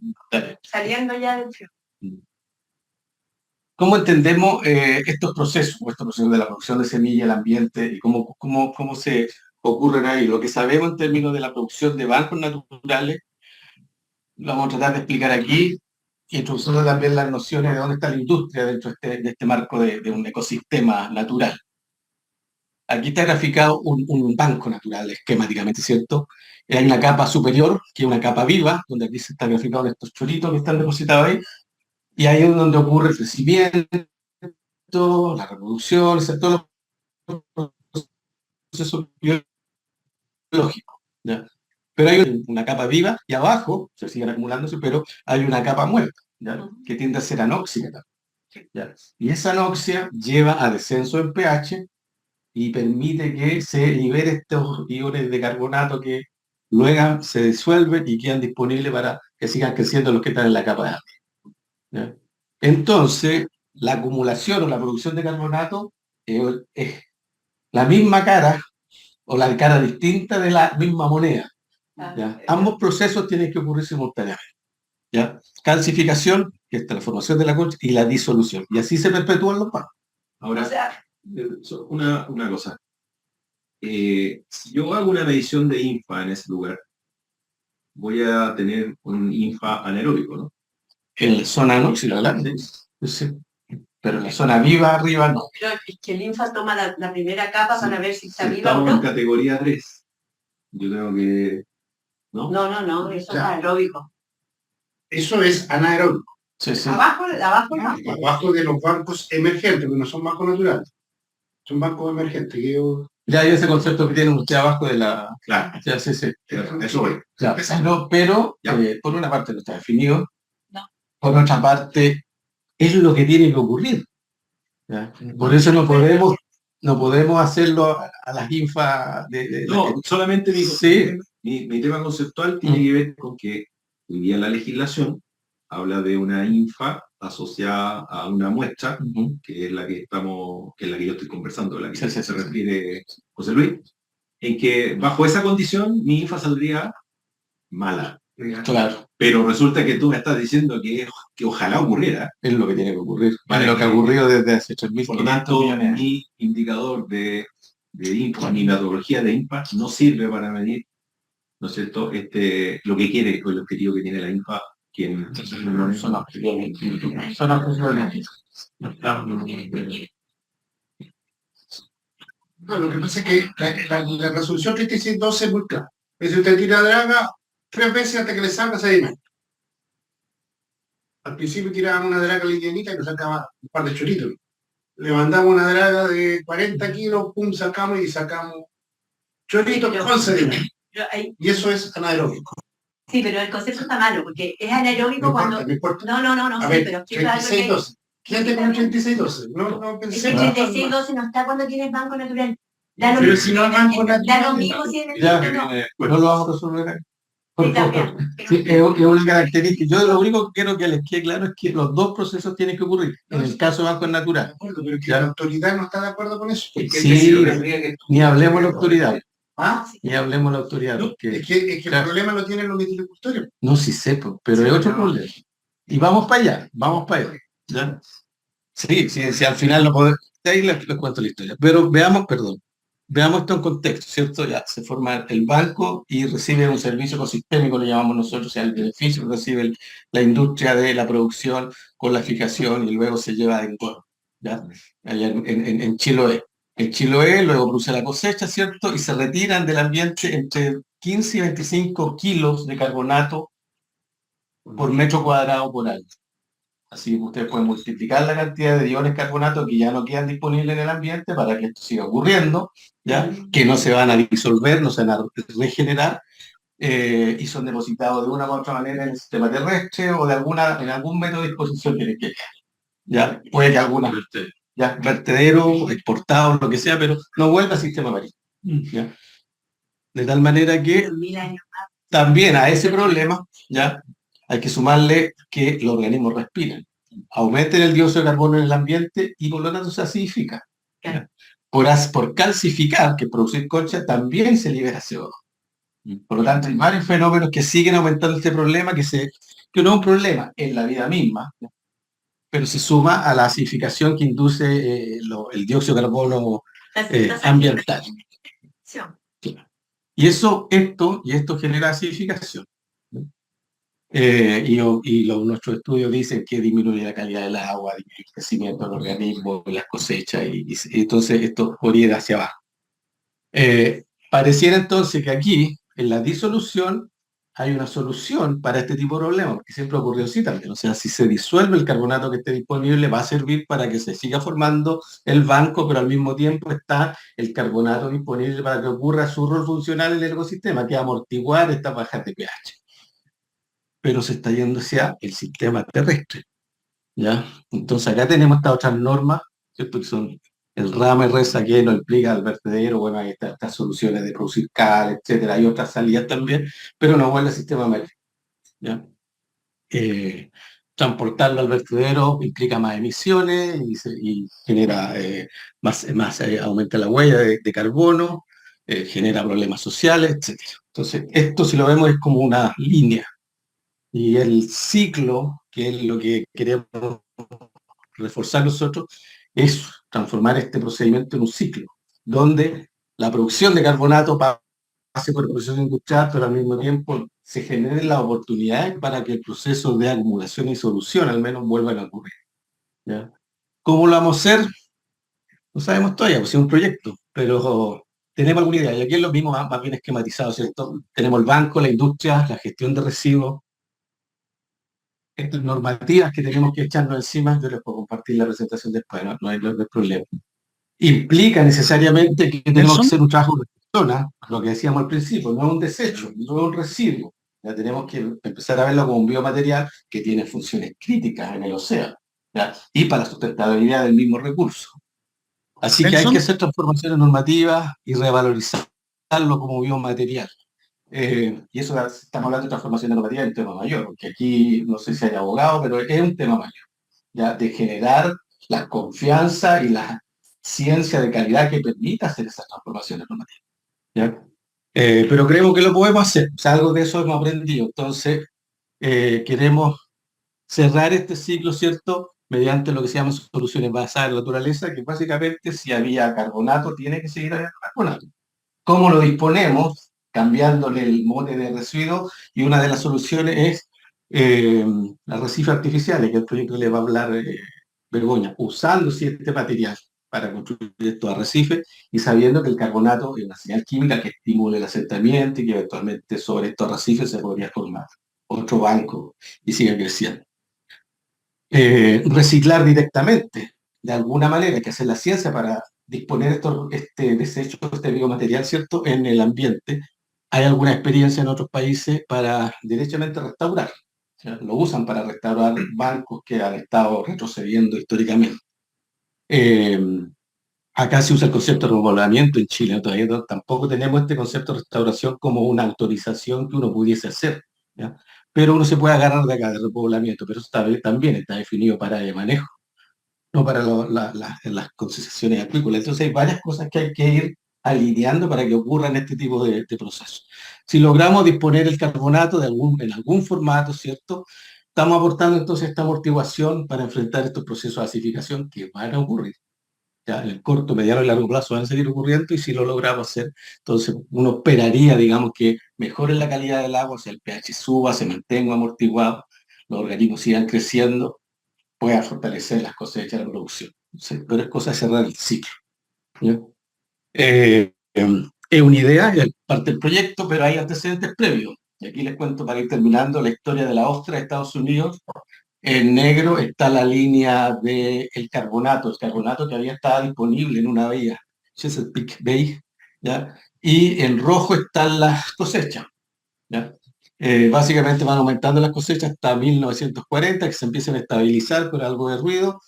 Saliendo ya del fiordo. ¿Cómo entendemos estos procesos de la producción de semilla, el ambiente y cómo se ocurren ahí? Lo que sabemos en términos de la producción de bancos naturales, lo vamos a tratar de explicar aquí, introduciendo también las nociones de dónde está la industria dentro de este marco de un ecosistema natural. Aquí está graficado un banco natural, esquemáticamente, ¿cierto? Hay una capa superior, que es una capa viva, donde aquí se está graficado estos choritos que están depositados ahí, y ahí es donde ocurre el crecimiento, la reproducción, todos los procesos biológicos, ¿ya? Pero hay una capa viva y abajo se siguen acumulándose, pero hay una capa muerta, ¿ya?, que tiende a ser anóxica también, ¿ya? Y esa anoxia lleva a descenso en pH y permite que se libere estos iones de carbonato que luego se disuelven y quedan disponibles para que sigan creciendo los que están en la capa de arriba, ¿ya? Entonces, la acumulación o la producción de carbonato es la misma cara o la cara distinta de la misma moneda, ¿ya? Ambos procesos tienen que ocurrir simultáneamente, ¿ya? Calcificación que es la formación de la concha, y la disolución. Y así se perpetúan los bancos. Ahora, O sea, una cosa. Si yo hago una medición de INFA en ese lugar, voy a tener un INFA anaeróbico, ¿no? En la zona anoxidal, sí. Pero en la zona viva arriba no. pero es que el linfa toma la primera capa para ver si está Si viva o estamos en no. categoría 3, yo tengo que... ¿no? No, eso es Ya. aeróbico. Eso es anaeróbico. Sí, sí. Abajo Abajo de los bancos emergentes, que no son bancos naturales. Son bancos emergentes. Que yo... Ya hay ese concepto que tienen usted abajo de la... Claro, Ya, sí, sí. eso voy. Ya, pero Ya. por una parte no está definido, No. por otra parte es lo que tiene que ocurrir. ¿Ya? Por eso no podemos hacerlo a las infas de No, solamente digo, Sí. mi tema conceptual tiene que ver con que hoy día la legislación habla de una INFA asociada a una muestra, Ujú. que es la que yo estoy conversando, la que Sí, sí, se sí, sí. refiere José Luis, en que bajo esa condición mi INFA saldría mala. Claro, Pero resulta que tú me estás diciendo que ojalá ocurriera. es lo que tiene que ocurrir. Vale, Es lo que ha ocurrido desde hace 3.500 Por lo tanto, millones de años. mi indicador de INFA, mi metodología de INFA no sirve para medir, ¿no es cierto?, lo que quiere o el objetivo que tiene la INFA, quien Son objetivos. Son objetivos. No, lo que pasa es que la resolución 3612 es muy clara. Es si usted tira draga 3 veces hasta que le salga sedimento. Al principio tiraban una draga livianita y nos sacaba un par de choritos. Le mandamos una draga de 40 kilos, pum, sacamos choritos con sedimento. Y eso es anaeróbico. Sí, pero el concepto está malo, porque es anaeróbico cuando... No importa. No, A sí, ver, pero explica algo que... 3612. Quédate con el 3612. No pensé. El 3612 no está cuando tienes banco natural. Da lo Pero mismo si no hay banco da natural. lo mismo si en el Ya, no. no lo vamos a resolver acá. Por Sí, favor. también. Sí, es una característica. Yo lo único que quiero que les quede claro es que los dos procesos tienen que ocurrir. En el caso de banco natural. De acuerdo, pero que Ya. la autoridad no está de acuerdo con eso. Sí, ni hablemos de la autoridad. ¿Ah? Ni hablemos de la autoridad. No, Porque, es que el claro. problema lo tienen los viticultores. No, sí sé, pero es otro problema. Y vamos para allá, ¿ya? Sí, al final no podemos... Ahí les cuento la historia. Pero veamos esto en contexto, ¿cierto? Ya se forma el banco y recibe un servicio ecosistémico, lo llamamos nosotros, o sea, el beneficio que recibe la industria de la producción con la fijación y luego se lleva en Engorro, ¿ya? Allá en Chiloé. En Chiloé luego produce la cosecha, ¿cierto? Y se retiran del ambiente entre 15 y 25 kilos de carbonato por metro cuadrado por año. Así que ustedes pueden multiplicar la cantidad de iones carbonato que ya no quedan disponibles en el ambiente para que esto siga ocurriendo, ¿ya? Que no se van a disolver, no se van a regenerar, y son depositados de una u otra manera en el sistema terrestre o en algún método de disposición tienen que quedar. ¿Ya? Puede que alguna vertedero, exportado, lo que sea, pero no vuelve al sistema marino. ¿Ya? De tal manera que también a ese problema, ¿ya? Hay que sumarle que los organismos respiran, aumenten el dióxido de carbono en el ambiente y por lo tanto se acidifica. ¿Ya? Por calcificar, que producir concha, también se libera CO2. Por lo tanto, hay varios fenómenos que siguen aumentando este problema, que no es un problema en la vida misma, ¿ya? Pero se suma a la acidificación que induce el dióxido de carbono ambiental. Y esto genera acidificación. Nuestros estudios dicen que disminuye la calidad del agua, disminuye el crecimiento del organismo, las cosechas, y entonces esto podría ir hacia abajo. Pareciera entonces que aquí, en la disolución, hay una solución para este tipo de problemas, porque siempre ocurrió así también. O sea, si se disuelve el carbonato que esté disponible, va a servir para que se siga formando el banco, pero al mismo tiempo está el carbonato disponible para que ocurra su rol funcional en el ecosistema, que es amortiguar estas bajas de pH. Pero se está yendo hacia el sistema terrestre, ¿ya? Entonces acá tenemos estas otras normas, ¿cierto? Que son el rama y reza que no implica el vertedero, bueno, hay estas soluciones de producir cal, etcétera, hay otras salidas también, pero no vuelve al sistema marino, ¿ya? Transportarlo al vertedero implica más emisiones y genera aumenta la huella de carbono, genera problemas sociales, etcétera. Entonces, esto si lo vemos es como una línea. Y el ciclo que es lo que queremos reforzar nosotros, es transformar este procedimiento en un ciclo, donde la producción de carbonato pase por el proceso industrial, pero al mismo tiempo se generen las oportunidades para que el proceso de acumulación y solución al menos vuelvan a ocurrir. ¿Ya? ¿Cómo lo vamos a hacer? No sabemos todavía, pues es un proyecto, pero tenemos alguna idea. Y aquí es lo mismo, más bien esquematizado, ¿cierto? Tenemos el banco, la industria, la gestión de residuos, estas normativas que tenemos que echarnos encima. Yo les puedo compartir la presentación después, no hay problema. Implica necesariamente que tenemos que hacer un trabajo de persona, lo que decíamos al principio, no es un desecho, no es un residuo. Ya tenemos que empezar a verlo como un biomaterial que tiene funciones críticas en el océano, ¿ya? Y para la sustentabilidad del mismo recurso. Así que hay que hacer transformaciones normativas y revalorizarlo como biomaterial. Y eso estamos hablando de transformaciones normativas, es un tema mayor, porque aquí no sé si hay abogado, pero es un tema mayor, ¿ya? De generar la confianza y la ciencia de calidad que permita hacer esas transformaciones normativas, ¿ya? Pero creemos que lo podemos hacer, o sea, algo de eso hemos aprendido. Entonces, queremos cerrar este ciclo, ¿cierto?, mediante lo que se llaman soluciones basadas en la naturaleza, que básicamente si había carbonato, tiene que seguir habiendo carbonato. ¿Cómo lo disponemos? Cambiándole el mote de residuo, y una de las soluciones es arrecifes artificiales, que el proyecto le va a hablar Begoña, usando este material para construir estos arrecifes y sabiendo que el carbonato es una señal química que estimula el asentamiento y que eventualmente sobre estos arrecifes se podría formar otro banco y siga creciendo. Reciclar directamente, de alguna manera, hay que hacer la ciencia para disponer este desecho, este biomaterial, ¿cierto?, en el ambiente. Hay alguna experiencia en otros países para derechamente restaurar. O sea, lo usan para restaurar bancos que han estado retrocediendo históricamente. Acá se usa el concepto de repoblamiento en Chile, todavía tampoco tenemos este concepto de restauración como una autorización que uno pudiese hacer, ¿ya? Pero uno se puede agarrar de acá, de repoblamiento, pero eso también está definido para el manejo, no para las concesiones acuícolas. Entonces hay varias cosas que hay que ir alineando para que ocurran este tipo de procesos. Si logramos disponer el carbonato en algún formato, ¿cierto?, estamos aportando entonces esta amortiguación para enfrentar estos procesos de acidificación que van a ocurrir. Ya en el corto, mediano y largo plazo van a seguir ocurriendo, y si lo logramos hacer, entonces uno esperaría, digamos, que mejore la calidad del agua, o sea, el pH suba, se mantenga amortiguado, los organismos sigan creciendo, pueda fortalecer las cosechas, la producción. Entonces, pero es cosa de cerrar el ciclo, ¿ya? Es una idea, es parte del proyecto, pero hay antecedentes previos. Y aquí les cuento, para ir terminando, la historia de la ostra de Estados Unidos. En negro está la línea del carbonato, el carbonato que había estado disponible en una bahía, Chesapeake Bay, ¿ya? Y en rojo están las cosechas, ¿ya? Básicamente van aumentando las cosechas hasta 1940, que se empiezan a estabilizar con algo de ruido,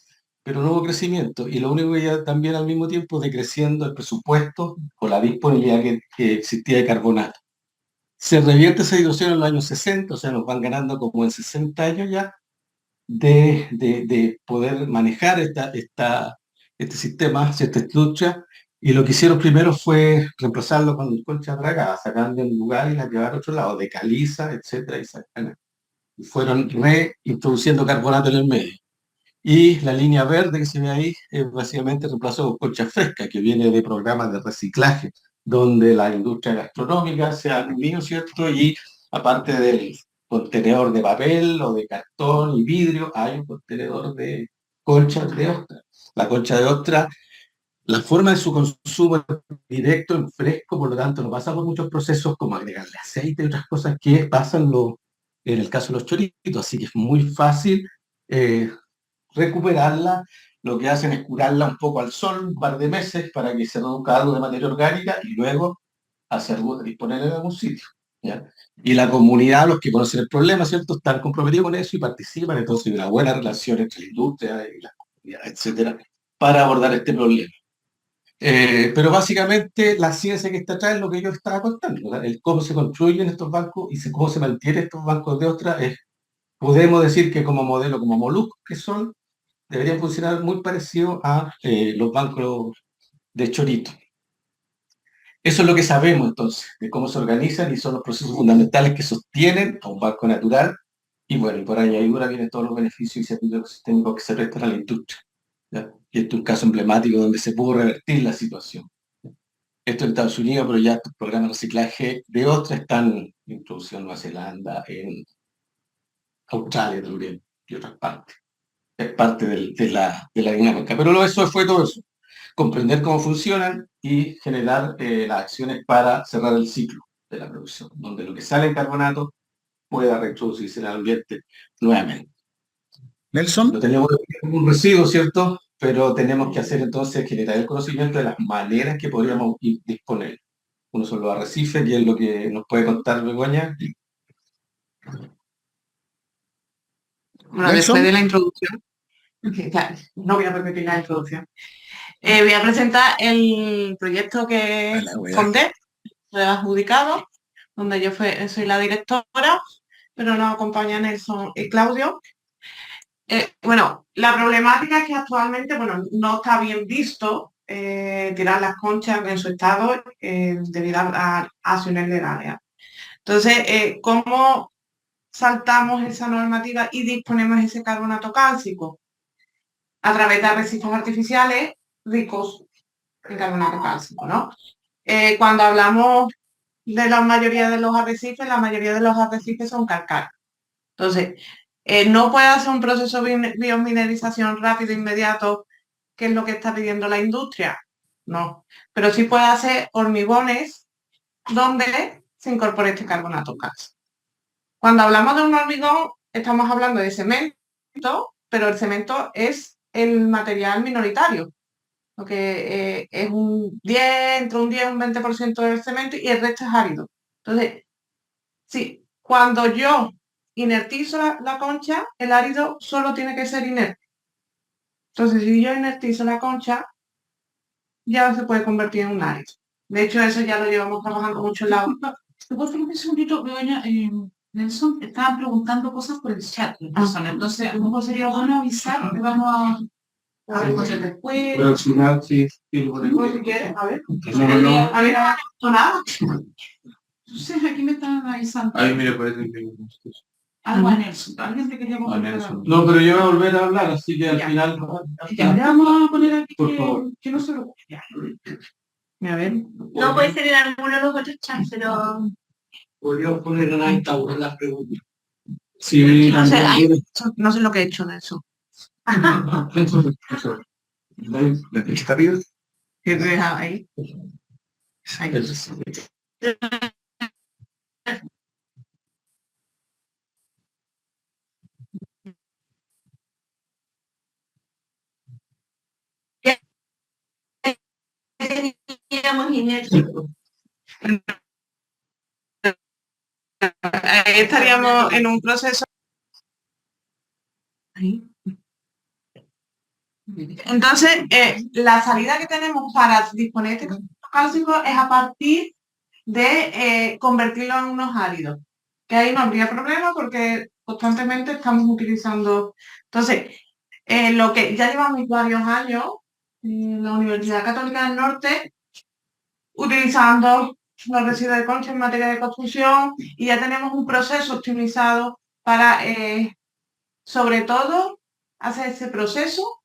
pero no hubo crecimiento. Y lo único que ya también al mismo tiempo decreciendo el presupuesto o la disponibilidad que existía de carbonato. Se revierte esa situación en los años 60, o sea, nos van ganando como en 60 años ya, de poder manejar este sistema, esta estructura, y lo que hicieron primero fue reemplazarlo con concha dragada, sacando en lugar y la llevar a otro lado, de caliza, etcétera, y fueron reintroduciendo carbonato en el medio. Y la línea verde que se ve ahí básicamente reemplazó con concha fresca, que viene de programas de reciclaje, donde la industria gastronómica se ha unido, ¿cierto? Y aparte del contenedor de papel o de cartón y vidrio, hay un contenedor de conchas de ostra. La concha de ostra, la forma de su consumo es directo, en fresco, por lo tanto no pasa por muchos procesos como agregarle aceite y otras cosas que pasan en el caso de los choritos, así que es muy fácil recuperarla. Lo que hacen es curarla un poco al sol, un par de meses, para que se reduzca algo de materia orgánica y luego disponerla en algún sitio, ¿ya? Y la comunidad, los que conocen el problema, ¿cierto?, están comprometidos con eso y participan. Entonces hay una buena relación entre la industria y la comunidad, etcétera, para abordar este problema. Pero básicamente la ciencia que está atrás es lo que yo estaba contando, ¿verdad? El cómo se construyen estos bancos y cómo se mantienen estos bancos de ostra. Podemos decir que como modelo, como moluscos que son, deberían funcionar muy parecido a los bancos de chorito. Eso es lo que sabemos entonces, de cómo se organizan, y son los procesos fundamentales que sostienen a un banco natural Y bueno, y por añadidura vienen todos los beneficios y servicios sistémicos que se prestan a la industria, ¿ya? Y este es un caso emblemático donde se pudo revertir la situación. Esto en Estados Unidos, pero ya estos programas de reciclaje de otras están introducidos en Nueva Zelanda, en Australia también y otras partes. Es parte de la dinámica. Pero eso fue todo eso. Comprender cómo funcionan y generar las acciones para cerrar el ciclo de la producción, donde lo que sale en carbonato pueda reintroducirse en el ambiente nuevamente. Nelson, Lo tenemos como un residuo, ¿cierto? Pero tenemos que hacer entonces generar el conocimiento de las maneras que podríamos disponer. Uno son los arrecifes, y es lo que nos puede contar Begoña. Bueno, después de la introducción, ya, no voy a repetir la introducción. Voy a presentar el proyecto que fundé, lo he adjudicado, donde yo soy la directora, pero nos acompaña Nelson y Claudio. Bueno, la problemática es que actualmente, bueno, no está bien visto tirar las conchas en su estado debido a acciones legales. Entonces, ¿cómo saltamos esa normativa y disponemos ese carbonato cálcico? A través de arrecifes artificiales ricos en carbonato cálcico, ¿no? Cuando hablamos de la mayoría de los arrecifes, la mayoría de los arrecifes son calcáreos. Entonces, no puede hacer un proceso de biomineralización rápido e inmediato, que es lo que está pidiendo la industria. No, pero sí puede hacer hormigones donde se incorpore este carbonato cálcico. Cuando hablamos de un hormigón, estamos hablando de cemento, pero el cemento es el material minoritario, porque es entre un 10 y un 20% del cemento y el resto es árido. Entonces, sí, cuando yo inertizo la concha, el árido solo tiene que ser inerte. Entonces, si yo inertizo la concha, ya se puede convertir en un árido. De hecho, eso ya lo llevamos trabajando mucho en la... ¿Te puedo un segundito, Begoña? Nelson, estaban preguntando cosas por el chat, entonces a lo mejor sería bueno avisar que vamos a ver cosas después. Pero al final, sí, Si quieres, a ver. No. A ver, no nada. Entonces aquí me están avisando. ahí mira, parece que... Algo a Nelson. Alguien te quería comentar Nelson. algo. No, pero yo voy a volver a hablar, así que al final... Ya, le vamos a poner aquí Por favor. que no se lo... Ya. A ver. No puede ser en alguno de los otros chats, pero Podríamos poner en la tabla las preguntas. Sí, No sé, no sé lo que he hecho de eso. la que está arriba. ¿Qué ves ahí? Ahí. teníamos inercia. Ahí estaríamos en un proceso. Entonces, la salida que tenemos para disponer de este cálcico es a partir de convertirlo en unos áridos, que ahí no habría problema porque constantemente estamos utilizando. Entonces, lo que ya llevamos varios años en la Universidad Católica del Norte utilizando los residuos de concha en materia de construcción y ya tenemos un proceso optimizado para, sobre todo, hacer ese proceso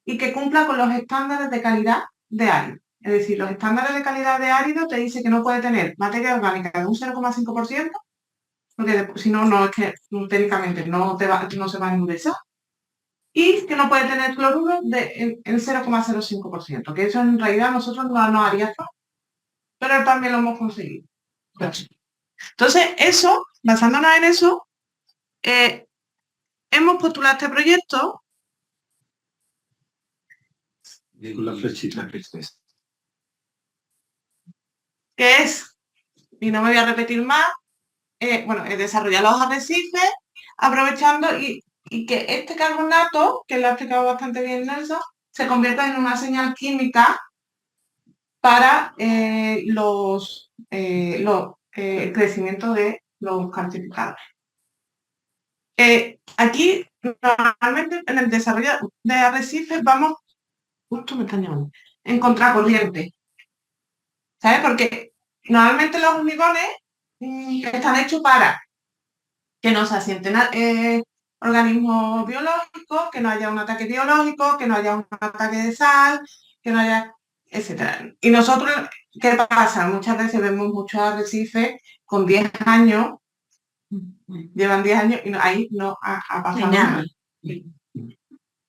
y que cumpla con los estándares de calidad de árido. Es decir, los estándares de calidad de árido te dice que no puede tener materia orgánica de un 0,5%, porque si no, no es que técnicamente no se va a endurecer, y que no puede tener cloruro en 0,05%, que eso en realidad nosotros no haría falta, pero también lo hemos conseguido. Entonces, eso, basándonos en eso, hemos postulado este proyecto. La flechita. Que es, y no me voy a repetir más, desarrollar los arrecifes, aprovechando y que este carbonato, que lo ha explicado bastante bien Nelson, se convierta en una señal química para el crecimiento de los calcificadores. Aquí, normalmente, en el desarrollo de arrecifes vamos, justo me están llamando, en contracorriente. ¿Sabes? Porque normalmente los hormigones están hechos para que no se asienten organismos biológicos, que no haya un ataque biológico, que no haya un ataque de sal, que no haya, etcétera. Y nosotros, ¿qué pasa? Muchas veces vemos muchos arrecifes con 10 años, llevan 10 años y ahí no ha pasado nada.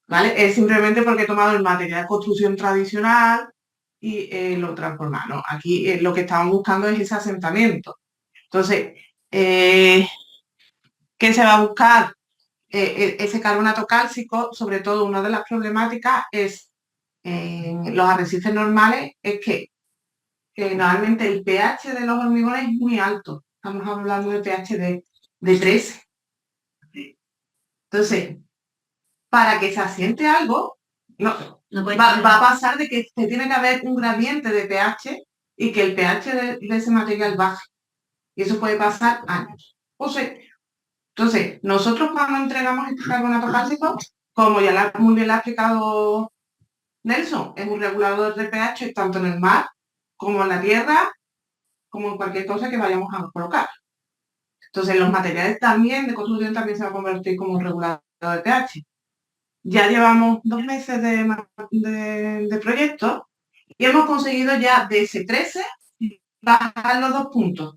¿Vale? Es simplemente porque he tomado el material de construcción tradicional y lo transformado, ¿no? Aquí lo que estamos buscando es ese asentamiento. Entonces, ¿qué se va a buscar? Ese carbonato cálcico, sobre todo una de las problemáticas es en los arrecifes normales, es que normalmente el pH de los hormigones es muy alto. Estamos hablando de pH de 13. Entonces, para que se asiente algo, va a pasar de que se tiene que haber un gradiente de pH y que el pH de ese material baje. Y eso puede pasar años. Entonces, nosotros cuando entregamos este carbonato cálcico, como ya muy bien lo ha explicado Nelson, es un regulador de pH tanto en el mar como en la tierra, como en cualquier cosa que vayamos a colocar. Entonces, los materiales también de construcción también se va a convertir como un regulador de pH. Ya llevamos 2 meses de proyecto y hemos conseguido ya de ese 13 bajar los 2 puntos.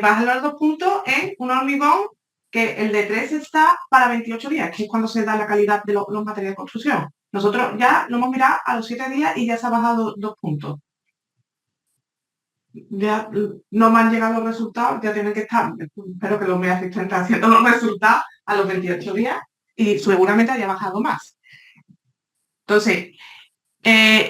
Bajar los 2 puntos en un hormigón que el de 13 está para 28 días, que es cuando se da la calidad de los materiales de construcción. Nosotros ya lo hemos mirado a los 7 días y ya se ha bajado 2 puntos. Ya no me han llegado los resultados, ya tienen que estar, espero que los mis asistentes haciendo los resultados a los 28 días y seguramente haya bajado más. Entonces,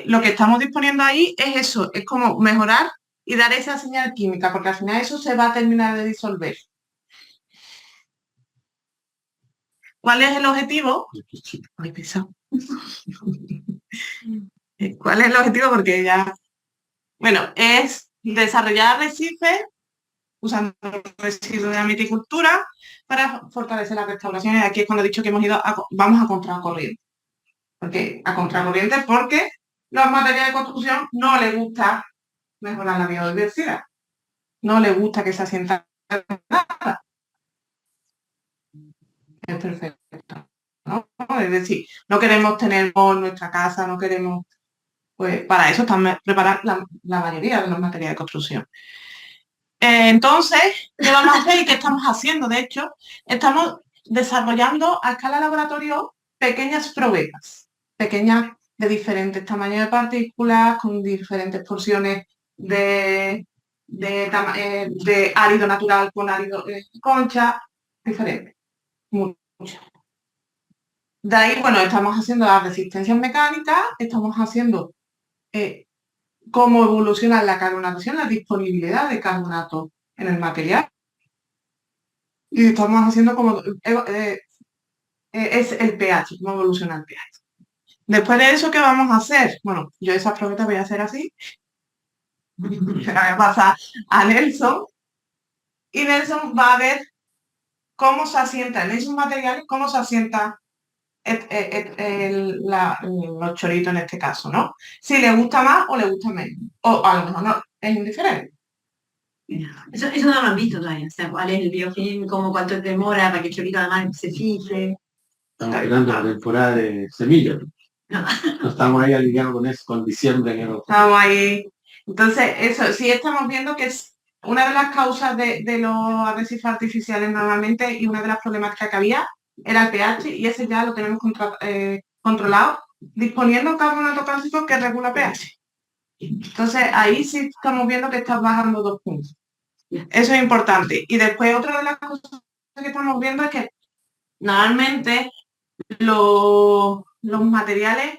lo que estamos disponiendo ahí es eso, es como mejorar y dar esa señal química, porque al final eso se va a terminar de disolver. ¿Cuál es el objetivo? Ay, pesado. ¿Cuál es el objetivo? Porque ya... Bueno, es desarrollar arrecifes usando residuos de amiticultura para fortalecer la restauración. Y aquí es cuando he dicho que vamos a contracorriente. A contracorriente porque los materiales de construcción no les gusta mejorar la biodiversidad. No les gusta que se asienta nada. Es perfecto, ¿no? Es decir, no queremos tener en nuestra casa, no queremos... Pues para eso están preparadas la mayoría de los materiales de construcción. Entonces, ¿qué vamos a hacer y qué estamos haciendo? De hecho, estamos desarrollando a escala laboratorio pequeñas probetas, pequeñas de diferentes tamaños de partículas, con diferentes porciones de árido natural con árido concha, diferentes, muchas. De ahí, bueno, estamos haciendo las resistencias mecánicas, estamos haciendo cómo evoluciona la carbonatación, la disponibilidad de carbonato en el material. Y estamos haciendo como es el pH, cómo evoluciona el pH. Después de eso, ¿qué vamos a hacer? Bueno, yo esas preguntas voy a hacer así. Voy a pasar a Nelson. Y Nelson va a ver cómo se asienta en esos materiales, cómo se asienta los choritos en este caso, ¿no? Si le gusta más o le gusta menos. O a lo mejor no, es indiferente. Eso no lo han visto todavía, o sea, cuál es el biofilm, cuánto demora para que el chorito además se fije. Estamos esperando la temporada de semillas. No. No estamos ahí alineados con eso, con diciembre, enero. Estamos ahí. Entonces, eso, sí estamos viendo que es una de las causas de los arrecifes artificiales normalmente y una de las problemáticas que había era el pH y ese ya lo tenemos controlado disponiendo carbonato cálcico que regula pH. Entonces, ahí sí estamos viendo que está bajando 2 puntos. Eso es importante. Y después otra de las cosas que estamos viendo es que normalmente los materiales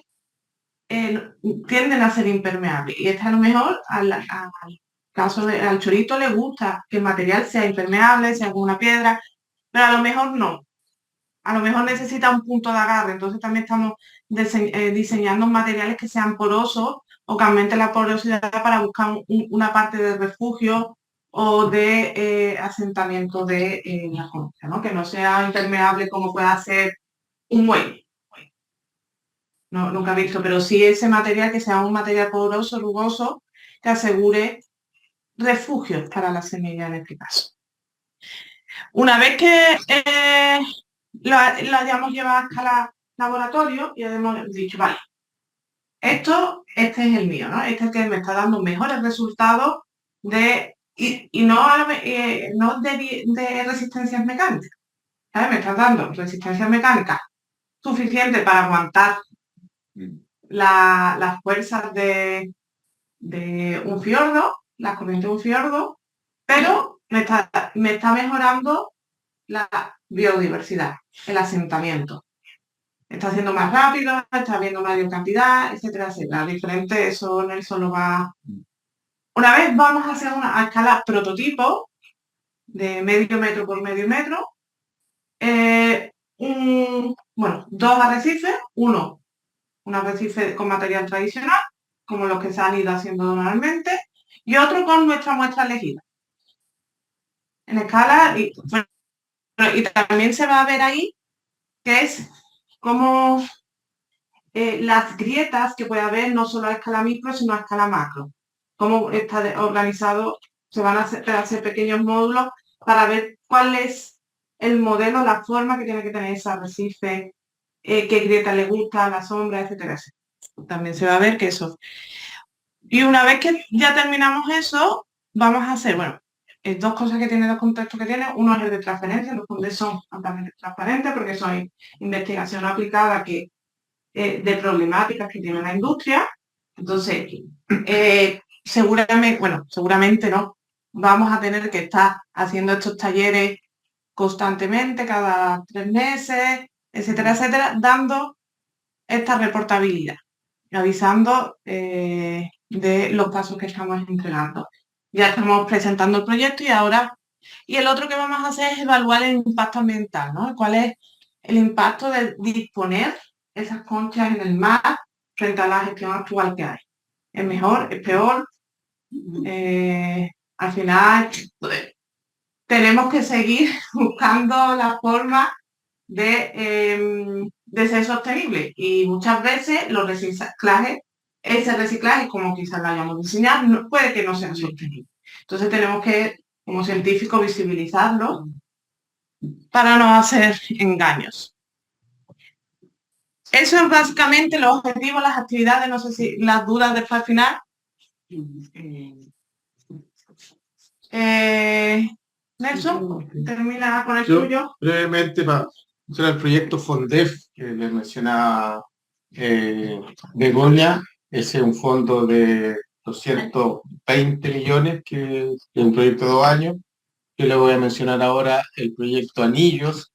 tienden a ser impermeables. Y a lo mejor al chorito le gusta que el material sea impermeable, sea con una piedra, pero a lo mejor no. A lo mejor necesita un punto de agarre. Entonces también estamos diseñando materiales que sean porosos o que aumente la porosidad para buscar una parte de refugio o de asentamiento de la concha, ¿no? Que no sea impermeable como pueda ser un muelle. No, nunca he visto, pero sí ese material que sea un material poroso, rugoso, que asegure refugios para la semilla en este caso. Una vez que lo hayamos llevado a escala laboratorio y hemos dicho, vale, este es el mío, ¿no? Este es el que me está dando mejores resultados y no de resistencias mecánicas. ¿Sabes? Me está dando resistencias mecánicas suficientes para aguantar las fuerzas de un fiordo, las corrientes de un fiordo, pero me está mejorando la biodiversidad, el asentamiento. Está haciendo más rápido, está viendo mayor cantidad, etcétera, etcétera. Diferente, eso Nelson lo va... Una vez vamos a hacer a escala prototipo de medio metro por medio metro, dos arrecifes, un arrecife con material tradicional, como los que se han ido haciendo normalmente, y otro con nuestra muestra elegida. En escala, y también se va a ver ahí que es como las grietas que puede haber no solo a escala micro, sino a escala macro. Cómo está organizado, se van a hacer pequeños módulos para ver cuál es el modelo, la forma que tiene que tener ese arrecife, qué grieta le gusta, la sombra, etcétera, etcétera. También se va a ver que eso. Y una vez que ya terminamos eso, vamos a hacer, dos cosas que tiene, dos contextos que tiene. Uno es el de transferencia, los fondos son ampliamente transparentes porque son investigación aplicada de problemáticas que tiene la industria. Entonces, seguramente no, vamos a tener que estar haciendo estos talleres constantemente, cada 3 meses, etcétera, etcétera, dando esta reportabilidad, avisando de los pasos que estamos entregando. Ya estamos presentando el proyecto y el otro que vamos a hacer es evaluar el impacto ambiental, ¿no? ¿Cuál es el impacto de disponer esas conchas en el mar frente a la gestión actual que hay? ¿Es mejor? ¿Es peor? Al final tenemos que seguir buscando la forma de ser sostenible y muchas veces ese reciclaje, como quizás lo hayamos diseñado, puede que no sea sostenible. Entonces tenemos que, como científicos, visibilizarlo para no hacer engaños. Eso es básicamente los objetivos, las actividades, no sé si las dudas después al final. Nelson, termina con el tuyo. Brevemente, para hacer el proyecto FONDEF, que les mencionaba Begoña, ese es un fondo de 220 millones, que es un proyecto de 2 años. Yo le voy a mencionar ahora el proyecto Anillos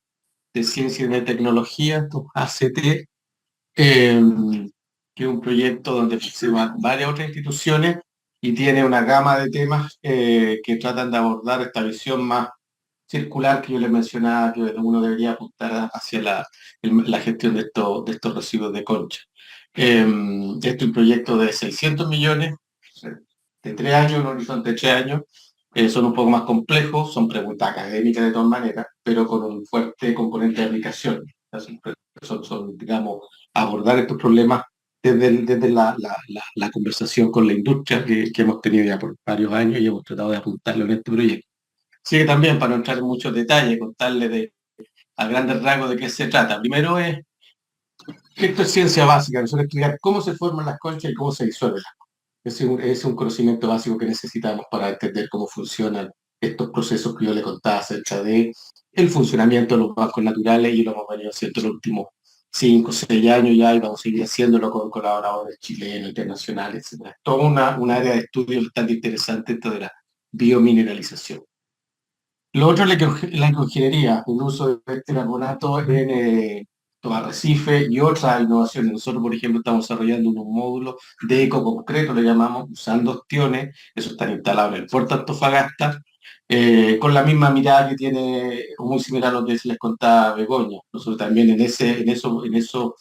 de Ciencia y de Tecnología, ACT, que es un proyecto donde se van varias otras instituciones y tiene una gama de temas que tratan de abordar esta visión más circular que yo les mencionaba, que uno debería apuntar hacia la gestión de estos residuos de concha. Este es un proyecto de 600 millones, de 3 años, un horizonte de 3 años. Son un poco más complejos, son preguntas académicas de todas maneras, pero con un fuerte componente de aplicación. Son, digamos, abordar estos problemas desde la conversación con la industria que hemos tenido ya por varios años y hemos tratado de apuntarlo en este proyecto. Así que también, para no entrar en muchos detalles, contarles a grandes rasgos de qué se trata. Primero esto es ciencia básica, nosotros explicar cómo se forman las conchas y cómo se disuelven las conchas. Es un conocimiento básico que necesitamos para entender cómo funcionan estos procesos que yo le contaba acerca de el funcionamiento de los bancos naturales, y lo hemos venido haciendo en los últimos 5 o 6 años ya, y vamos a seguir haciéndolo con colaboradores chilenos, internacionales, etc. Toda un área de estudio bastante interesante esto de la biomineralización. Lo otro es la ecoingeniería, el uso de este carbonato en arrecife y otras innovaciones. Nosotros, por ejemplo, estamos desarrollando unos módulos de ecoconcreto, le llamamos, usando ostiones, eso está instalado en el puerto Antofagasta, con la misma mirada que tiene, muy similar a lo que se les contaba Begoña. Nosotros también en esos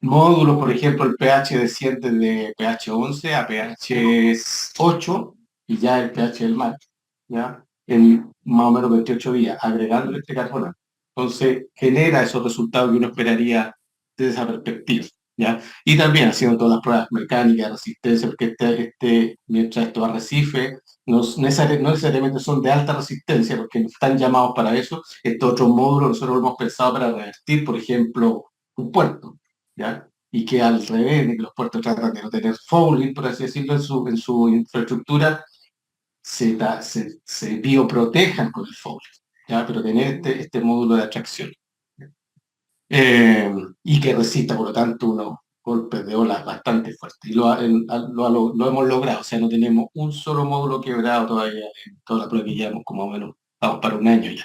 módulos, por ejemplo, el pH desciende de pH 11 a pH 8 y ya el pH del mar, ¿ya? En más o menos 28 días, agregándole este carbonato. Entonces, genera esos resultados que uno esperaría desde esa perspectiva, ¿ya? Y también haciendo todas las pruebas mecánicas, resistencia, porque mientras estos arrecifes no necesariamente son de alta resistencia, porque no están llamados para eso. Estos otros módulos nosotros lo hemos pensado para revertir, por ejemplo, un puerto, ¿ya? Y que al revés de que los puertos tratan de no tener fouling, por así decirlo, en su infraestructura, se bioprotejan con el fouling, ¿ya? Pero tener este módulo de atracción. Y que resista, por lo tanto, unos golpes de olas bastante fuertes. Y lo hemos logrado, o sea, no tenemos un solo módulo quebrado todavía en toda la prueba que llevamos, como más o menos, vamos para un año ya.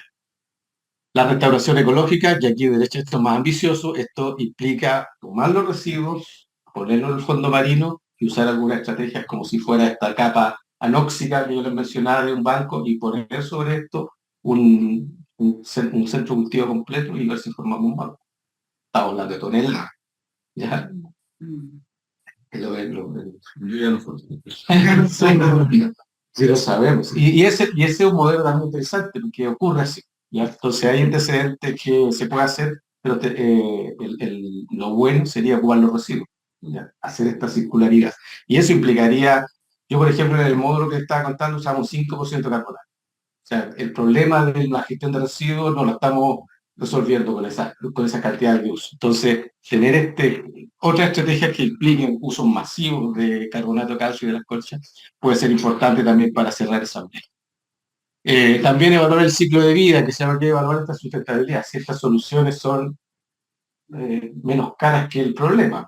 La restauración ecológica, y aquí de derecha esto es más ambicioso, esto implica tomar los residuos, ponerlos en el fondo marino y usar algunas estrategias como si fuera esta capa anóxica que yo les mencionaba de un banco y poner sobre esto un centro de cultivo completo y ver si formamos un banco. Estamos hablando de toneladas. ¿Ya? Yo ya no formo. Sí, lo sabemos. Y ese es un modelo también interesante, porque ocurre así. ¿Ya? Entonces hay antecedentes que se puede hacer, pero lo bueno sería ocupar los residuos, ¿ya? Hacer esta circularidad. Y eso implicaría, yo por ejemplo en el módulo que estaba contando usamos 5% de carbonato. O sea, el problema de la gestión de residuos no lo estamos resolviendo con esa cantidad de uso. Entonces, tener otras estrategias que impliquen usos masivos de carbonato de calcio y de las conchas puede ser importante también para cerrar esa brecha. También evaluar el ciclo de vida, que se llama que evaluar esta sustentabilidad, si estas soluciones son menos caras que el problema.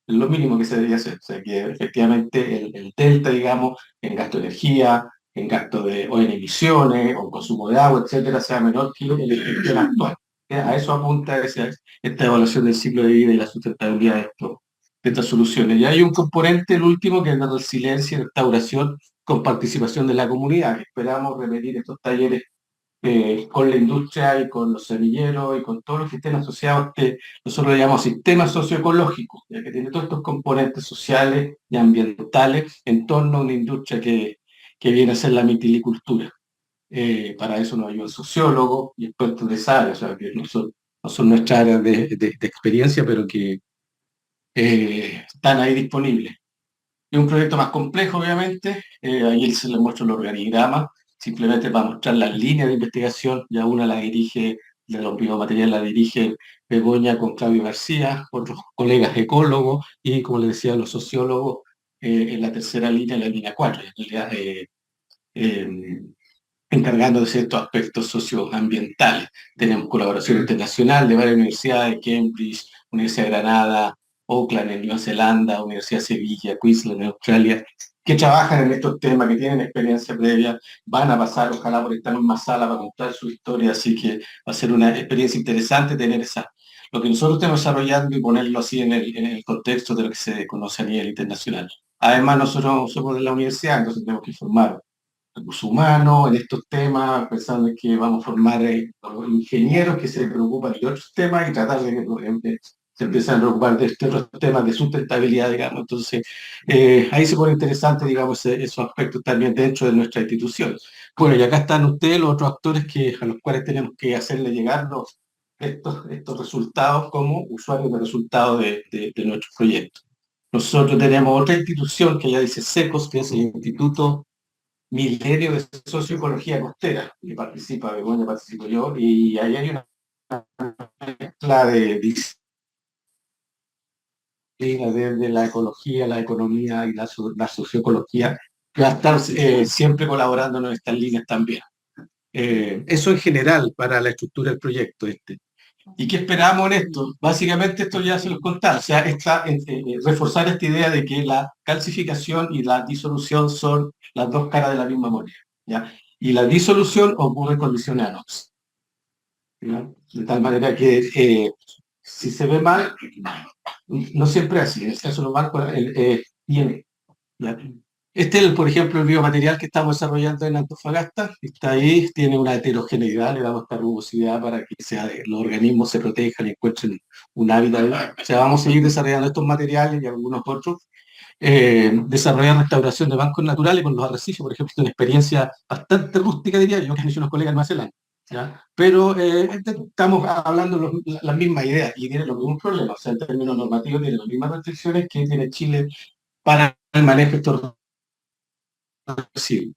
Es lo mínimo que se debería hacer. O sea, que efectivamente el delta, digamos, en gasto de energía, o en emisiones, o en consumo de agua, etcétera, sea menor que el actual. A eso apunta esta evaluación del ciclo de vida y la sustentabilidad de estas soluciones. Y hay un componente, el último, que es la resiliencia y restauración con participación de la comunidad. Esperamos repetir estos talleres con la industria y con los semilleros y con todos los que estén asociados que nosotros le llamamos sistemas socioecológicos, ya que tiene todos estos componentes sociales y ambientales en torno a una industria que viene a ser la mitilicultura. Para eso nos ayuda el sociólogo y expertos de esa área, o sea, que no son nuestras áreas de experiencia, pero que están ahí disponibles. Es un proyecto más complejo, obviamente, ahí se les muestro el organigrama, simplemente para mostrar las líneas de investigación, ya una la dirige, de los biomateriales la dirige Begoña con Claudio García, otros colegas ecólogos y, como les decía, los sociólogos en la tercera línea, en la línea 4, en realidad, encargando de ciertos aspectos socioambientales. Tenemos colaboración internacional de varias universidades, Cambridge, Universidad de Granada, Auckland en Nueva Zelanda, Universidad de Sevilla, Queensland en Australia, que trabajan en estos temas, que tienen experiencia previa, van a pasar, ojalá, por esta misma sala para contar su historia, así que va a ser una experiencia interesante tener lo que nosotros estamos desarrollando y ponerlo así en el contexto de lo que se conoce a nivel internacional. Además, nosotros somos de la universidad, entonces tenemos que informar recursos humanos en estos temas, pensando en que vamos a formar ingenieros que se preocupan de otros temas y tratar de que se empiezan a preocupar de estos otros temas de sustentabilidad, digamos. Entonces, ahí se pone interesante, digamos, esos aspectos también dentro de nuestra institución. Bueno, y acá están ustedes, los otros actores a los cuales tenemos que hacerle llegar estos resultados como usuarios de resultados de nuestros proyectos. Nosotros tenemos otra institución que ya dice SECOS, que es el Instituto Milenio de Socioecología Costera, que participa Begoña, participo yo, y ahí hay una mezcla de disciplinas desde la ecología, la economía y la socioecología, que va a estar siempre colaborando en estas líneas también. Eso en general para la estructura del proyecto este. ¿Y qué esperamos en esto? Básicamente esto ya se los contaba, o sea, reforzar esta idea de que la calcificación y la disolución son las dos caras de la misma moneda, ¿ya? Y la disolución ocurre en condiciones anox, ¿ya? De tal manera que si se ve mal, no siempre es así, en el caso de los bancos tiene, ¿ya? Este es, por ejemplo, el biomaterial que estamos desarrollando en Antofagasta. Está ahí, tiene una heterogeneidad, le damos esta rugosidad para que los organismos se protejan y encuentren un hábitat. O sea, vamos a seguir desarrollando estos materiales y algunos otros. Desarrollar restauración de bancos naturales con los arrecifes, por ejemplo, es una experiencia bastante rústica, diría yo, que han hecho unos colegas en Nueva Zelanda, ¿ya? Pero estamos hablando las mismas ideas y tiene los mismos problemas. O sea, en términos normativos tiene las mismas restricciones que tiene Chile para el manejo de estos. Sí.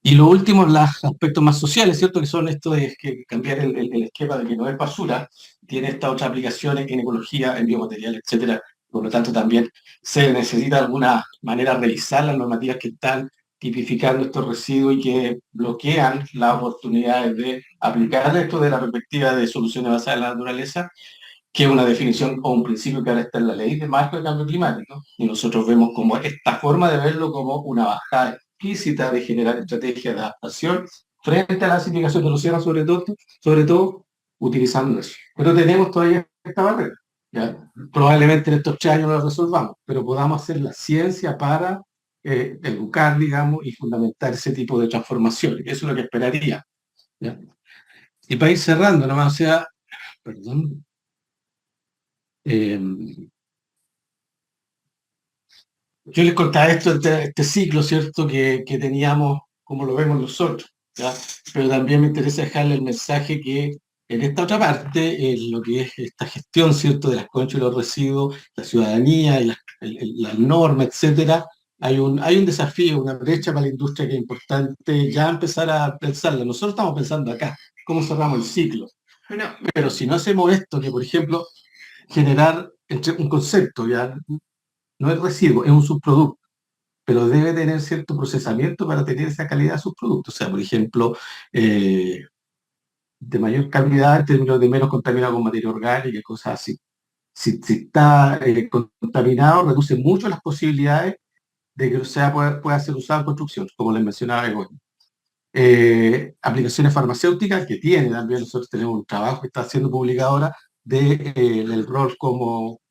Y lo último, los aspectos más sociales, ¿cierto? Que son esto de que cambiar el esquema de que no es basura, tiene estas otras aplicaciones en ecología, en biomaterial, etcétera. Por lo tanto, también se necesita de alguna manera revisar las normativas que están tipificando estos residuos y que bloquean las oportunidades de aplicar esto de la perspectiva de soluciones basadas en la naturaleza, que es una definición o un principio que ahora está en la ley de marco de cambio climático. Y nosotros vemos como esta forma de verlo como una bajada explícita de generar estrategias de adaptación frente a la acidificación de los océanos, sobre todo utilizando eso. Pero tenemos todavía esta barrera. ¿Ya? Probablemente en estos 3 años no lo resolvamos, pero podamos hacer la ciencia para educar, digamos, y fundamentar ese tipo de transformaciones. Eso es lo que esperaría. ¿Ya? Y para ir cerrando, nomás, o sea, perdón. Yo les contaba esto, este ciclo, ¿cierto?, que teníamos, como lo vemos nosotros, ¿ya? Pero también me interesa dejarle el mensaje que en esta otra parte, en lo que es esta gestión, ¿cierto?, de las conchas y los residuos, la ciudadanía y las normas, etcétera, hay un desafío, una brecha para la industria que es importante ya empezar a pensarla. Nosotros estamos pensando acá, cómo cerramos el ciclo. Bueno, Pero si no hacemos esto, que por ejemplo, generar un concepto, ya no es residuo, es un subproducto, pero debe tener cierto procesamiento para tener esa calidad de subproducto. O sea, por ejemplo, de mayor calidad en términos de menos contaminado con materia orgánica y cosas así. Si está contaminado, reduce mucho las posibilidades de que pueda ser usado en construcción, como les mencionaba Begoña. Aplicaciones farmacéuticas que tiene también, nosotros tenemos un trabajo que está siendo publicado ahora del rol como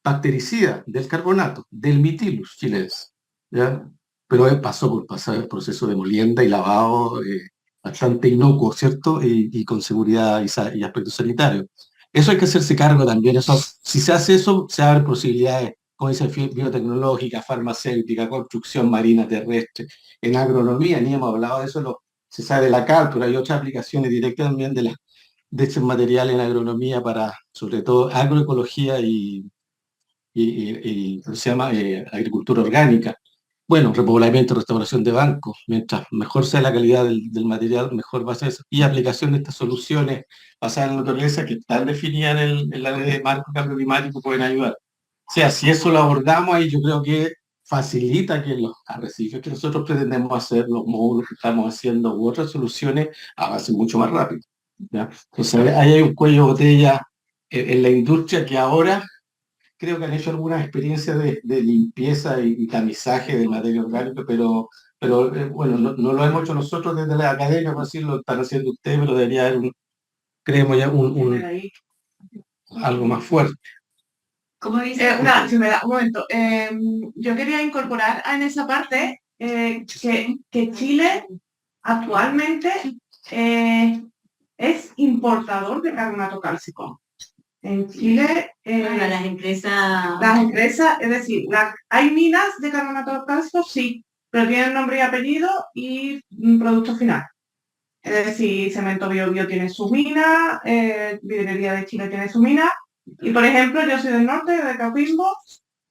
bactericida del carbonato, del Mitilus chilense, ¿ya? Pero él pasó por pasar el proceso de molienda y lavado bastante inocuo, ¿cierto? Y con seguridad y aspectos sanitarios. Eso hay que hacerse cargo también. Eso, si se hace eso, se abren posibilidades, como dice, biotecnológica, farmacéutica, construcción marina terrestre, en agronomía, ni hemos hablado de eso, se sabe de la cal, pero hay otras aplicaciones directas también de estos materiales en agronomía para, sobre todo, agroecología ¿cómo se llama? Agricultura orgánica. Bueno, repoblamiento, restauración de bancos. Mientras mejor sea la calidad del material, mejor va a ser eso. Y aplicación de estas soluciones basadas en la naturaleza que están definidas en la ley de marco cambio climático pueden ayudar. O sea, si eso lo abordamos ahí, yo creo que facilita que los arrecifes que nosotros pretendemos hacer, los módulos que estamos haciendo u otras soluciones, avancen mucho más rápido. ¿Ya? Entonces, ahí hay un cuello de botella en la industria que ahora creo que han hecho algunas experiencias de limpieza y tamizaje de materia orgánica, pero bueno, no lo hemos hecho nosotros desde la academia, por así lo están haciendo ustedes, pero debería haber, creemos ya, algo más fuerte. ¿Cómo dice? Si me da un momento. Yo quería incorporar en esa parte que Chile actualmente es importador de carbonato cálcico. En Chile, las empresas, es decir, hay minas de carbonato cálcico, sí, pero tienen nombre y apellido y un producto final. Es decir, Cemento Bio tiene su mina, Vidrería de Chile tiene su mina, y por ejemplo, yo soy del norte, de Coquimbo.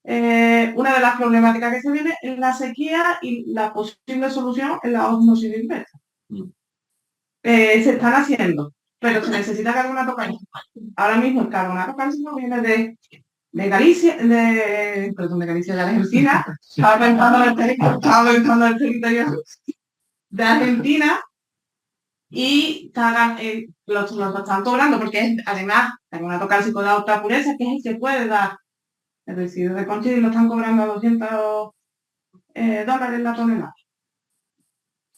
Una de las problemáticas que se viene es la sequía y la posible solución es la ósmosis inversa. Se están haciendo, pero se necesita carbonato cálcico. Ahora mismo el carbonato cálcico viene de Galicia, de Argentina. Estaba pensando en el territorio de Argentina y lo están cobrando porque es, además, carbonato cálcico da otra pureza, que es el que puede dar el residuo de concha, y lo están cobrando a $200 la tonelada.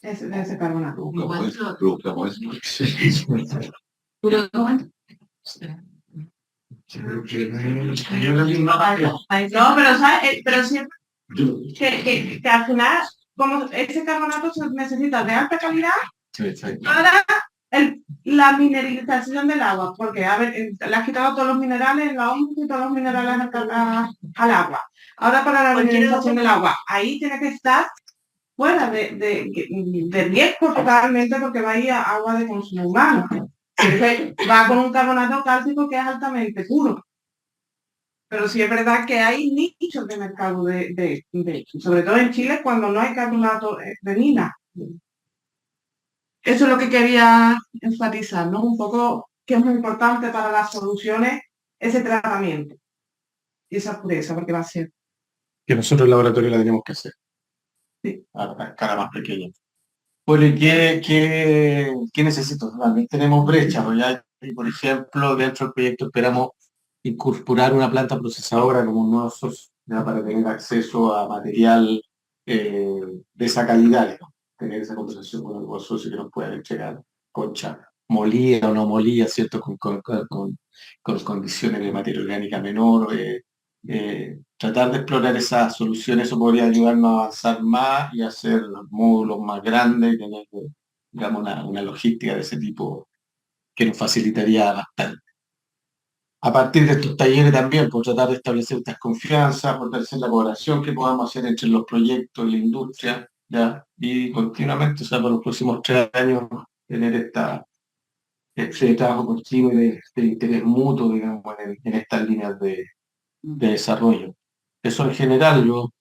Ese carbonato. No, pero ¿sabes? Pero siempre que al final, como ese carbonato se necesita de alta calidad para la mineralización del agua, porque a ver, le has quitado todos los minerales, la OMS y todos los minerales al agua. Ahora para la mineralización del agua, ahí tiene que estar fuera de riesgo totalmente, porque va a ir a agua de consumo humano. Va con un carbonato cálcico que es altamente puro. Pero sí es verdad que hay nichos de mercado sobre todo en Chile, cuando no hay carbonato de mina. Eso es lo que quería enfatizar, ¿no? Un poco que es muy importante para las soluciones ese tratamiento y esa pureza, porque va a ser. Que nosotros en el laboratorio la tenemos que hacer. Sí. A escala más pequeña. Bueno, ¿y qué necesito? También tenemos brechas, ¿no? Ya, y por ejemplo, dentro del proyecto esperamos incorporar una planta procesadora como un nuevo socio, ya, para tener acceso a material de esa calidad, digamos. Tener esa conversación con el nuevo socio que nos pueda entregar concha molida o no molida, ¿cierto? Con condiciones de materia orgánica menor. Tratar de explorar esas soluciones, eso podría ayudarnos a avanzar más y hacer los módulos más grandes y tener, digamos, una logística de ese tipo que nos facilitaría bastante. A partir de estos talleres también, por tratar de establecer estas confianzas, fortalecer la colaboración que podamos hacer entre los proyectos y la industria, ¿ya? Y continuamente, o sea, por los próximos 3 años, tener este trabajo continuo y de interés mutuo, digamos, en estas líneas de desarrollo. Eso en general, yo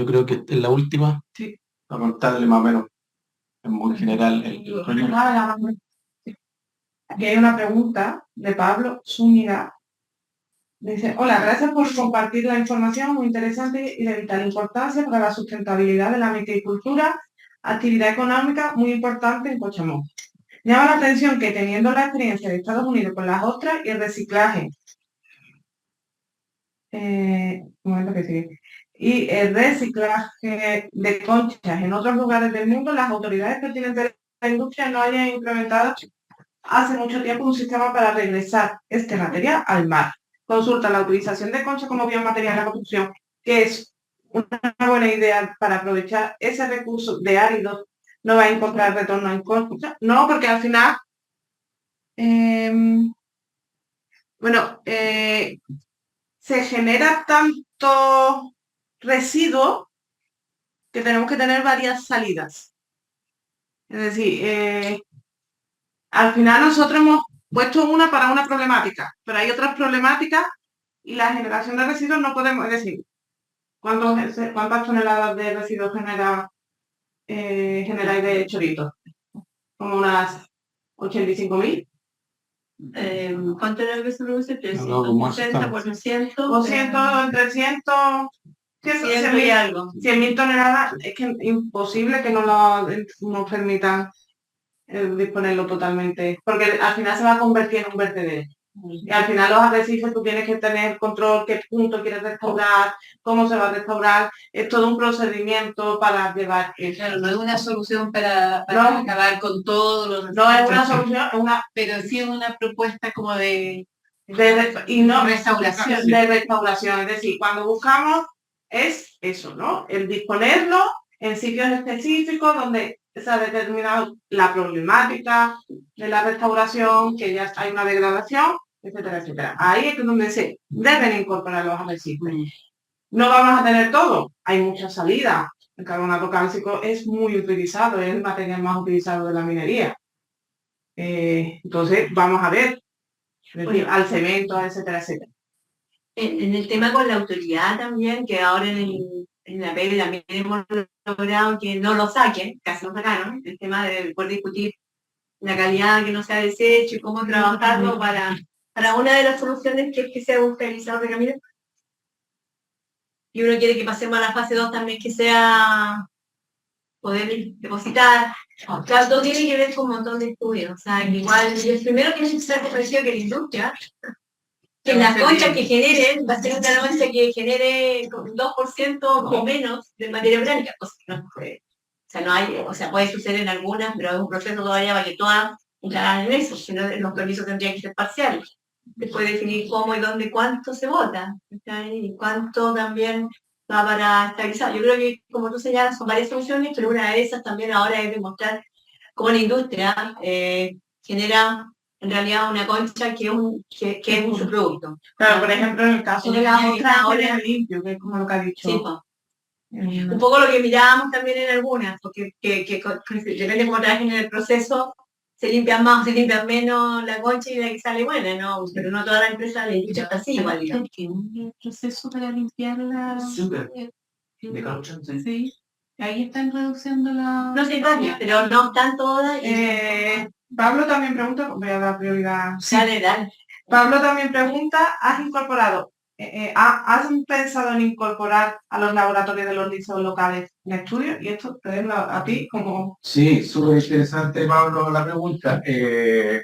creo que es la última, Sí. para contarle más o menos, en muy general, el proyecto. Aquí hay una pregunta de Pablo Zúñiga. Dice, hola, gracias por compartir la información muy interesante y de vital importancia para la sustentabilidad de la viticultura, actividad económica muy importante en Cochamó. Llama la atención que teniendo la experiencia de Estados Unidos con las ostras y el reciclaje, un momento que sigue, y el reciclaje de conchas en otros lugares del mundo, las autoridades que tienen de la industria no hayan implementado hace mucho tiempo un sistema para regresar este material al mar. Consulta la utilización de concha como biomaterial en la construcción, que es una buena idea para aprovechar ese recurso de áridos. No va a encontrar retorno en concha. No, porque al final, se genera tanto residuo que tenemos que tener varias salidas. Es decir, al final nosotros hemos puesto una para una problemática, pero hay otras problemáticas y la generación de residuos no podemos, es decir, ¿cuántas toneladas de residuos generáis de choritos? Como unas 85.000. ¿Cuánto era lo que se produce? No, como 360, 400. 200, 300, 100 y algo. 100.000 toneladas. Es que es imposible que nos permitan disponerlo totalmente, porque al final se va a convertir en un vertedero. Y al final los arrecifes tú tienes que tener control, qué punto quieres restaurar, cómo se va a restaurar, es todo un procedimiento para llevar eso. Claro, no es una solución para No. acabar con todos los... No es una solución, es una... Pero sí es una propuesta como restauración. De restauración, es decir, cuando buscamos es eso, ¿no? El disponerlo en sitios específicos donde se ha determinado la problemática de la restauración, que ya hay una degradación, etcétera, etcétera. Ahí es donde se deben incorporar los arrecifes. No vamos a tener todo, hay muchas salidas. El carbonato cálcico es muy utilizado, es el material más utilizado de la minería. Entonces, vamos a ver, al cemento, etcétera, etcétera. En el tema con la autoridad también, que ahora en la PERE también hemos logrado que no lo saquen, casi lo sacaron, el tema de poder discutir la calidad que no se ha deshecho y cómo trabajarlo para una de las soluciones que es que sea un realizador de camino. Y uno quiere que pasemos a la fase 2 también, que sea poder depositar. Claro, todo tiene que ver con un montón de estudios. O sea, que igual, el primero tiene que ser convencido que la industria, que las conchas que generen, va a ser una concha que genere 2% o menos de materia orgánica. No hay, o sea, puede suceder en algunas, pero es un proceso todavía para que todas entraran en eso, si no los permisos tendrían que ser parciales. Después definir cómo y dónde, cuánto se vota, y cuánto también va para estabilizar. Yo creo que, como tú señalas, son varias soluciones, pero una de esas también ahora es demostrar cómo la industria genera en realidad una concha que es un subproducto. Claro, por ejemplo, en el caso de la otra, ahora limpio, que es como lo que ha dicho. Sí, un poco lo que mirábamos también en algunas, porque depende de cómo trabajen en el proceso, se limpian más o se limpian menos la concha y la que sale buena, ¿no? Pero no toda la empresa de la industria está así igual. ¿Un proceso para limpiar la... De concha? Sí. Ahí están reduciendo la... No sé, pero no están todas. Pablo también pregunta, voy a dar prioridad. Sí. Dale. Pablo también pregunta, ¿has pensado en incorporar a los laboratorios de los liceos locales en estudio? Y esto te dejo a ti como... Sí, súper interesante, Pablo, la pregunta.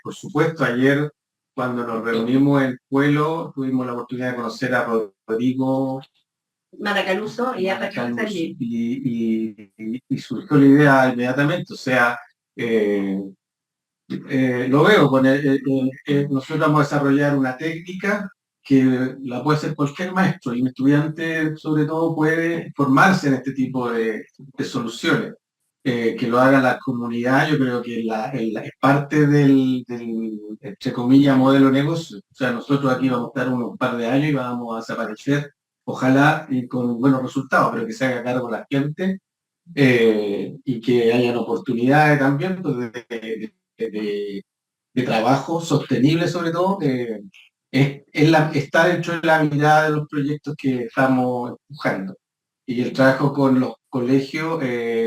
Por supuesto, ayer cuando nos reunimos en Pueblo, tuvimos la oportunidad de conocer a Rodrigo Maracaluso y Maracaluso, y surgió la idea inmediatamente. O sea, lo veo con nosotros vamos a desarrollar una técnica que la puede hacer cualquier maestro y un estudiante sobre todo puede formarse en este tipo de soluciones. Que lo haga la comunidad, yo creo que es parte entre comillas, modelo de negocio. O sea, nosotros aquí vamos a estar un par de años y vamos a desaparecer, ojalá y con buenos resultados, pero que se haga cargo la gente y que hayan oportunidades también pues, de trabajo sostenible sobre todo, está dentro de la mirada de los proyectos que estamos empujando. Y el trabajo con los colegios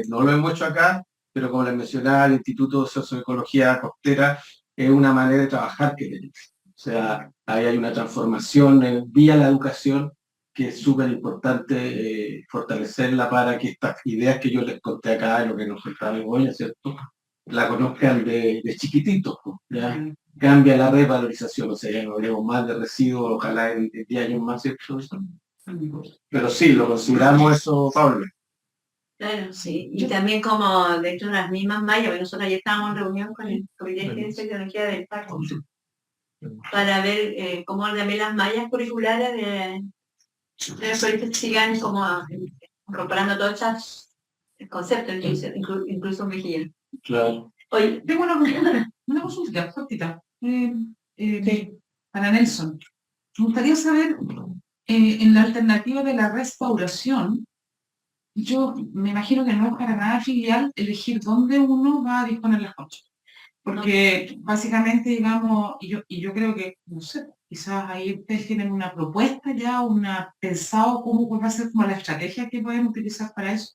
no lo hemos hecho acá, pero como les mencionaba, el Instituto de Socioecología Costera es una manera de trabajar que tenemos. O sea, ahí hay una transformación vía la educación que es súper importante fortalecerla para que estas ideas que yo les conté acá, y lo que nos contaba Begoña, ¿cierto? La conozcan de chiquititos, ¿ya? Cambia la revalorización, o sea, ya no hablemos más de residuos, ojalá en 10 años más, ¿cierto? Pero sí, lo consideramos eso, Pablo. Claro, sí. Y también como dentro de las mismas mallas, porque nosotros ya estábamos en reunión con el Comité de Ciencia y Tecnología del Parque para ver cómo también las mallas curriculares de los colegios sigan como incorporando todos estos conceptos, incluso Mejía. Claro. Oye, tengo una consulta cortita para Nelson. Me gustaría saber, en la alternativa de la restauración, yo me imagino que no es para nada trivial elegir dónde uno va a disponer las conchas. Porque básicamente, digamos, y yo creo que, no sé, quizás ahí ustedes tienen una propuesta ya, pensado cómo va a ser como la estrategia que pueden utilizar para eso.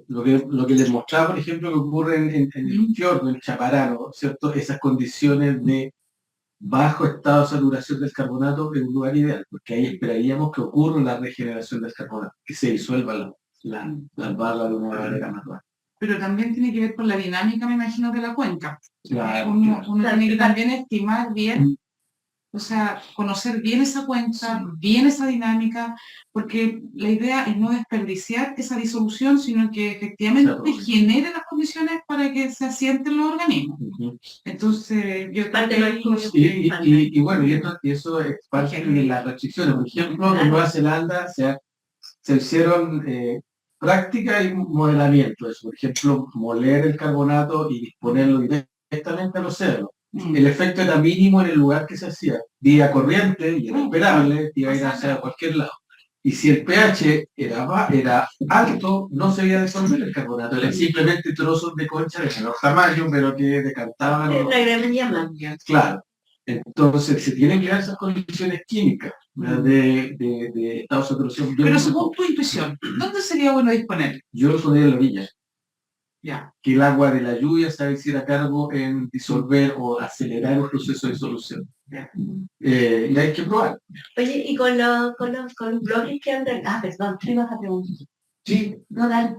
Lo que les mostraba, por ejemplo, que ocurre en el fiordo, en el Chaparano, ¿cierto? Esas condiciones de bajo estado de saturación del carbonato es un lugar ideal, porque ahí esperaríamos que ocurra la regeneración del carbonato, que se disuelva las barras de una manera más rápida. Pero también tiene que ver con la dinámica, me imagino, de la cuenca. Claro, uno tiene que también estimar bien, o sea, conocer bien esa cuenca, bien esa dinámica, porque la idea es no desperdiciar esa disolución, sino que efectivamente genere las condiciones para que se asienten los organismos. Entonces, yo parte de los estudios. Y bueno, y eso es parte de las restricciones. Por ejemplo, en Nueva Zelanda se hicieron práctica y modelamiento. Eso. Por ejemplo, moler el carbonato y disponerlo directamente al océano. El efecto era mínimo en el lugar que se hacía. Vía corriente y era esperable, iba a ir hacia cualquier lado. Y si el pH era alto, no se iba a disolver el carbonato. Eran simplemente trozos de concha de menor tamaño, pero que decantaban. Una gran llama. Claro. Entonces, se tienen que dar esas condiciones químicas de estado de saturación. Pero según tu intuición, ¿dónde sería bueno disponer? Yo lo pondría en la orilla. Ya. Que el agua de la lluvia se hiciera cargo en disolver o acelerar el proceso de disolución. Y hay que probar. Oye, y con los bloques que andan... perdón, ¿qué ibas a preguntar? Sí. No, dale.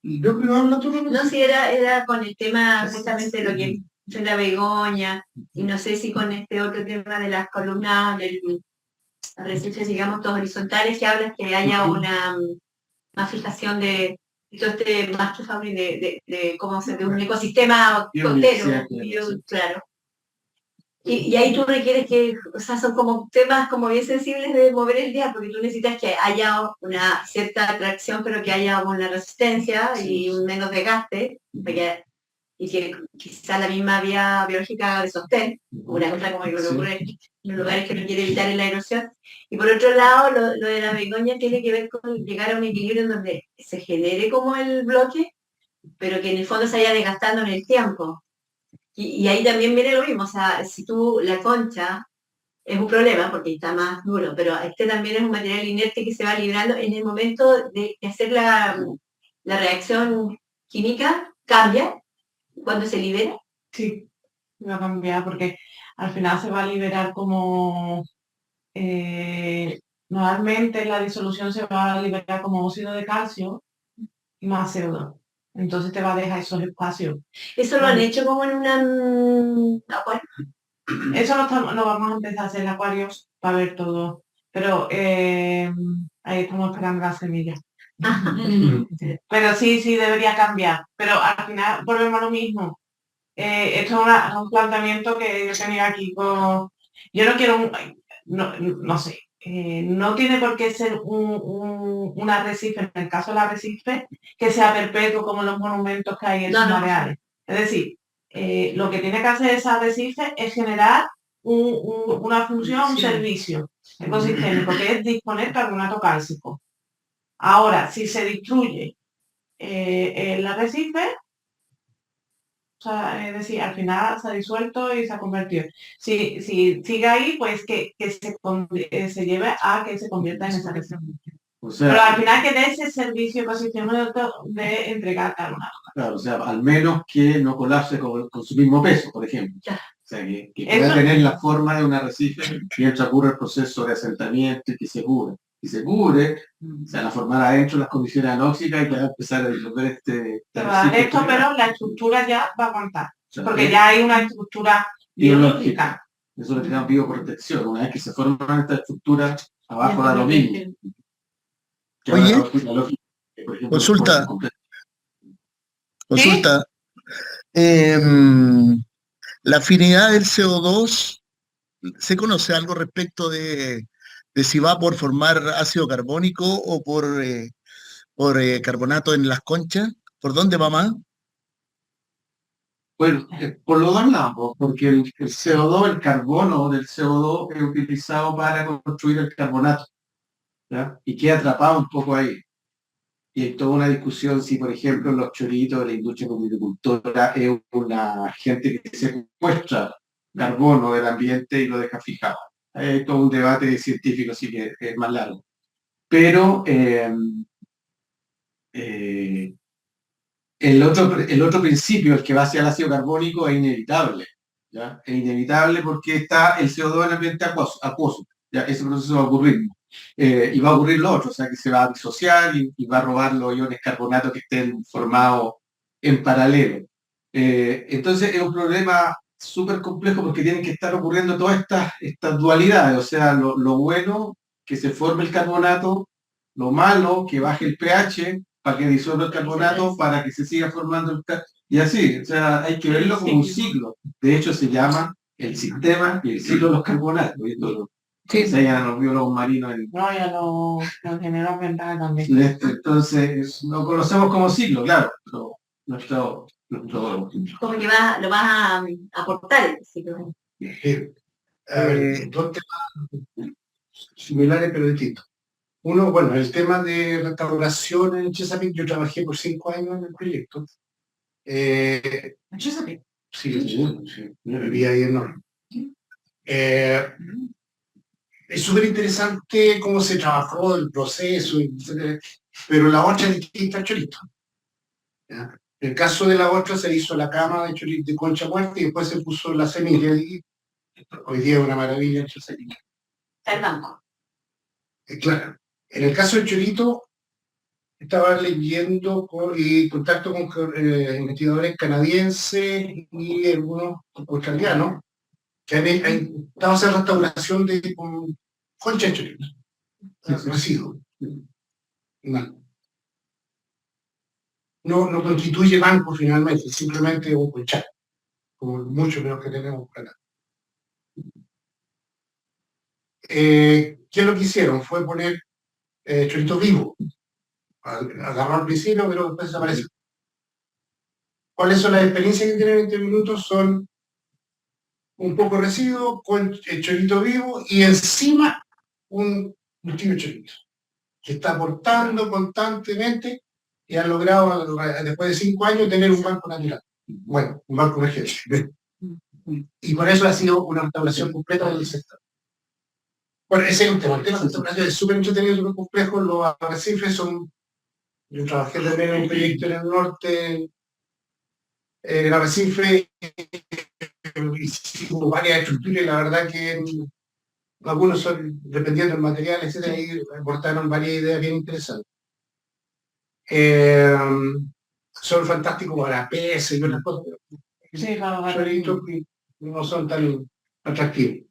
Yo creo que habla tú. No, sí, era con el tema justamente de lo que es la Begoña, y no sé si con este otro tema de las columnas, de arrecifes, digamos, todos horizontales, que hablas que haya una fijación de todo este master fabric de cómo se de un ecosistema costero, claro. Y ahí tú requieres que, o sea, son como temas como bien sensibles de mover el día, porque tú necesitas que haya una cierta atracción, pero que haya una resistencia y un menos desgaste, y que quizá la misma vía biológica de sostén, una cosa como que ocurre en lugares que no quiere evitar la erosión. Y por otro lado, lo de la Begoña tiene que ver con llegar a un equilibrio en donde se genere como el bloque, pero que en el fondo se vaya desgastando en el tiempo. Y ahí también viene lo mismo, o sea, si tú la concha es un problema porque está más duro, pero este también es un material inerte que se va liberando en el momento de hacer la reacción química, cambia cuando se libera. Sí, va a cambiar porque al final se va a liberar como... normalmente la disolución se va a liberar como óxido de calcio más CO2. Entonces te va a dejar esos espacios. ¿Eso lo han hecho como en un acuario? Eso lo vamos a empezar a hacer en acuarios para ver todo. Pero ahí estamos esperando las semillas. Pero sí, debería cambiar. Pero al final volvemos a lo mismo. Esto es un planteamiento que yo tenía aquí con... Yo no quiero no sé. No tiene por qué ser un arrecife, en el caso del arrecife, que sea perpetuo como los monumentos que hay en sus mareales. Es decir, lo que tiene que hacer ese arrecife es generar una función, un servicio ecosistémico, que es disponer carbonato cálcico. Ahora, si se destruye el arrecife, o sea, es decir, al final se ha disuelto y se ha convertido. Si sigue ahí, pues que se lleve a que se convierta en esa región. O sea, pero al final que dé ese servicio ecosistémico de entregar carbonato. Claro, o sea, al menos que no colapse con su mismo peso, por ejemplo. Ya. O sea, que pueda tener la forma de un arrecife mientras ocurre el proceso de asentamiento y que se cubre. Si se cubre, se van a formar adentro las condiciones anóxicas y va a empezar a disolver Esto, pero la estructura ya va a aguantar, porque ya hay una estructura biológica. Eso lo que llaman bioprotección. Una vez que se forman estas estructuras, abajo da lo mismo. Oye, consulta. La afinidad del CO2, ¿se conoce algo respecto de si va por formar ácido carbónico o por carbonato en las conchas? ¿Por dónde va más? Bueno, por los dos lados, porque el CO2, el carbono del CO2 es utilizado para construir el carbonato, ¿ya? Y queda atrapado un poco ahí. Y hay toda una discusión si, por ejemplo, los choritos de la industria agricultora es una gente que secuestra carbono del ambiente y lo deja fijado. Hay todo un debate científico, así que es más largo. Pero el otro principio, el que va hacia el ácido carbónico, es inevitable. ¿Ya? Es inevitable porque está el CO2 en el ambiente acuoso. ¿Ya? Ese proceso va a ocurrir. Y va a ocurrir lo otro, o sea que se va a disociar y va a robar los iones carbonato que estén formados en paralelo. Entonces es un problema súper complejo porque tienen que estar ocurriendo todas estas dualidades, o sea, lo bueno, que se forme el carbonato, lo malo, que baje el pH para que disuelva el carbonato, para que se siga formando el y así, o sea, hay que verlo como un ciclo. De hecho se llama el sistema y el ciclo de los carbonatos. Sí. Se llaman los biólogos marinos. No, ya los ingenieros ambientales también. Entonces, lo conocemos como ciclo, claro, pero nuestro como que lo vas a aportar el ciclo. A ver, dos temas similares pero distintos. Uno, bueno, el tema de restauración en Chesapeake, yo trabajé por 5 años en el proyecto. ¿En Chesapeake? Sí, yo vivía ahí en Norte. Es súper interesante cómo se trabajó el proceso, etc. Pero la ostra es distinta al chorito. ¿Ya? En el caso de la ostra se hizo la cama de chorito de concha muerta y después se puso la semilla y hoy día es una maravilla. El banco. Claro. En el caso del chorito, estaba leyendo y contacto con investigadores canadienses y algunos australianos que han estado haciendo restauración de concha de chorito, residuos. No constituye banco finalmente, simplemente un colchón, como mucho menos que tenemos acá. ¿Qué es lo que hicieron? Fue poner chorito vivo. Agarró al principio, pero después desapareció. ¿Cuáles son las experiencias que tienen en 20 minutos? Son un poco de residuo con el chorito vivo y encima un cultivo de chorito que está aportando constantemente y han logrado, después de 5 años, tener un banco natural. Bueno, un banco emergente. Y por eso ha sido una restauración completa del sector. Bueno, ese es un tema. El tema es súper entretenido, súper complejo. Los arrecifes son... Yo trabajé también en un proyecto en el norte, el arrecife, hicimos varias estructuras y la verdad que algunos son, dependiendo del material, etcétera, y aportaron varias ideas bien interesantes. Son fantásticos para peces y otras cosas. Sí, Choritos que no son tan atractivos.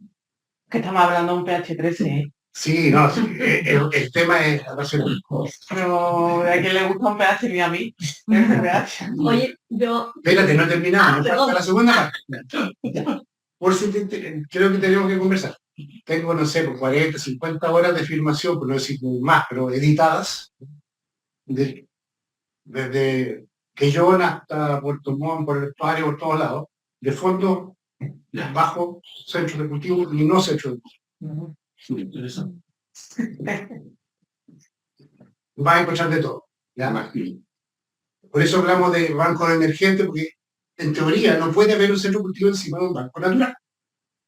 que estamos hablando de un pH 13, ¿eh? Sí, no, sí, el tema es apasionante. Pero a quien le gusta un pH ni a mí. Oye, yo... Espérate, no terminamos, perdón. falta la segunda parte. Por si creo que tenemos que conversar. Tengo, no sé, por 40, 50 horas de filmación, por no decir más, pero editadas, desde Quellón hasta Puerto Montt, por el estuario, por todos lados, de fondo, bajo, centros de cultivo y no centros de cultivo. Interesante. Va a encontrar de todo. ¿Ya? Por eso hablamos de bancos emergentes, porque en teoría no puede haber un centro de cultivo encima de un banco natural.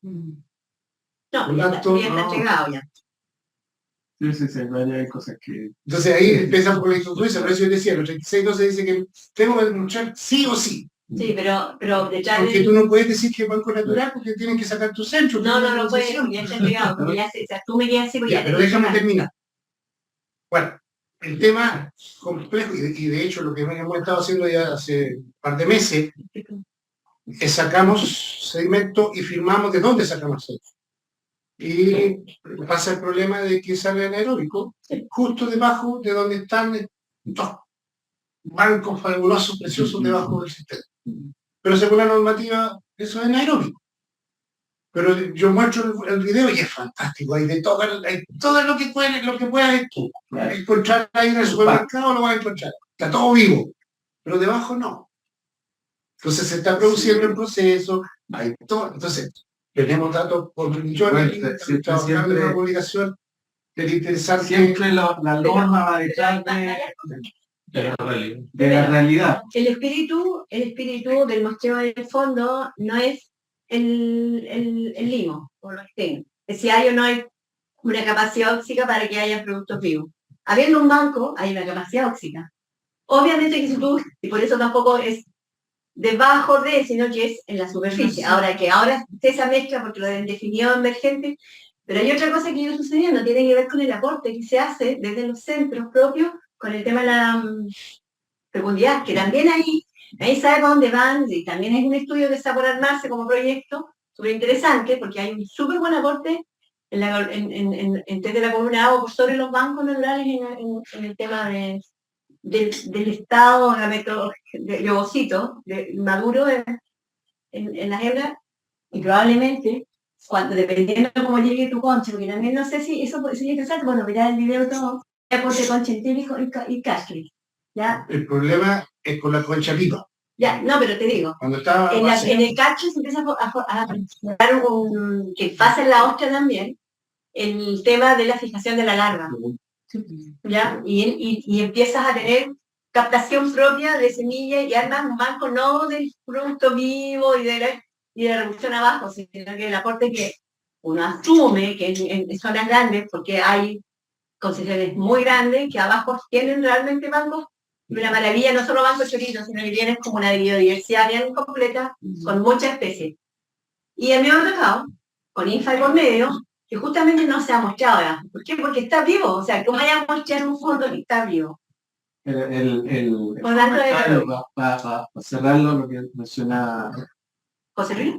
No, Por tanto, ya está llegado ya. Sí, hay cosas que... Entonces ahí empieza por la introducción, por eso yo decía, los 36.12 dice que tengo que denunciar sí o sí. Sí, pero detrás Porque de... tú no puedes decir que es banco natural porque tienen que sacar tu centro. No puede, ya está llegado. Porque ya o sea, tú me quedas así, porque Ya, ya pero te déjame llegaste. terminar. Bueno, el tema complejo, y de hecho lo que hemos estado haciendo ya hace un par de meses, es sacamos sedimento y firmamos de dónde sacamos sedimento. Y pasa el problema de que sale anaeróbico justo debajo de donde están dos bancos fabulosos, preciosos debajo del sistema. Pero según la normativa, eso es anaeróbico. Pero yo muestro el video y es fantástico, hay de todo, hay todo lo que puedas encontrar ahí en el supermercado, lo vas a encontrar. Está todo vivo, pero debajo no. Entonces se está produciendo el proceso, hay todo. Entonces, tenemos datos por millones, trabajando en una publicación del interesante. Siempre la norma va detrás de la realidad. El espíritu del muestreo del fondo no es el limo, o lo que tenga. Es si hay o no hay una capacidad óxica para que haya productos vivos. Habiendo un banco, hay una capacidad óxica. Obviamente que si tú, y por eso tampoco es debajo de, sino que es en la superficie. Ahora esa mezcla, porque lo han definido emergente, pero hay otra cosa que iba sucediendo, tiene que ver con el aporte que se hace desde los centros propios con el tema de la fecundidad, que también ahí sabe para dónde van, y también hay un estudio que está por armarse como proyecto, súper interesante, porque hay un súper buen aporte desde la comuna agua por sobre los bancos naturales en el tema del estado de ovocito, de maduro en las hembras, y probablemente, dependiendo de cómo llegue tu concha, porque también no sé si eso sería interesante, bueno, mirar el video todo, aporte concha entílico y castri, ¿ya? El problema es con la concha viva. Ya, no, pero te digo, Cuando estaba en el cacho se empieza a dar que pasa en la ostra también, el tema de la fijación de la larva. ¿Ya? Y empiezas a tener captación propia de semillas y armas un banco no del producto vivo y de la reproducción abajo, sino que el aporte que uno asume que en zonas grandes, porque hay concesiones muy grandes que abajo tienen realmente bancos de una maravilla, no solo bancos choritos, sino que tienes como una biodiversidad bien completa con muchas especies. Y el mío ha tocado, con INFA por medio, que justamente no se ha mostrado ahora. ¿Por qué? Porque está vivo. O sea, ¿cómo vaya a mostrar un fondo que está vivo? Para cerrarlo, lo que menciona José Luis.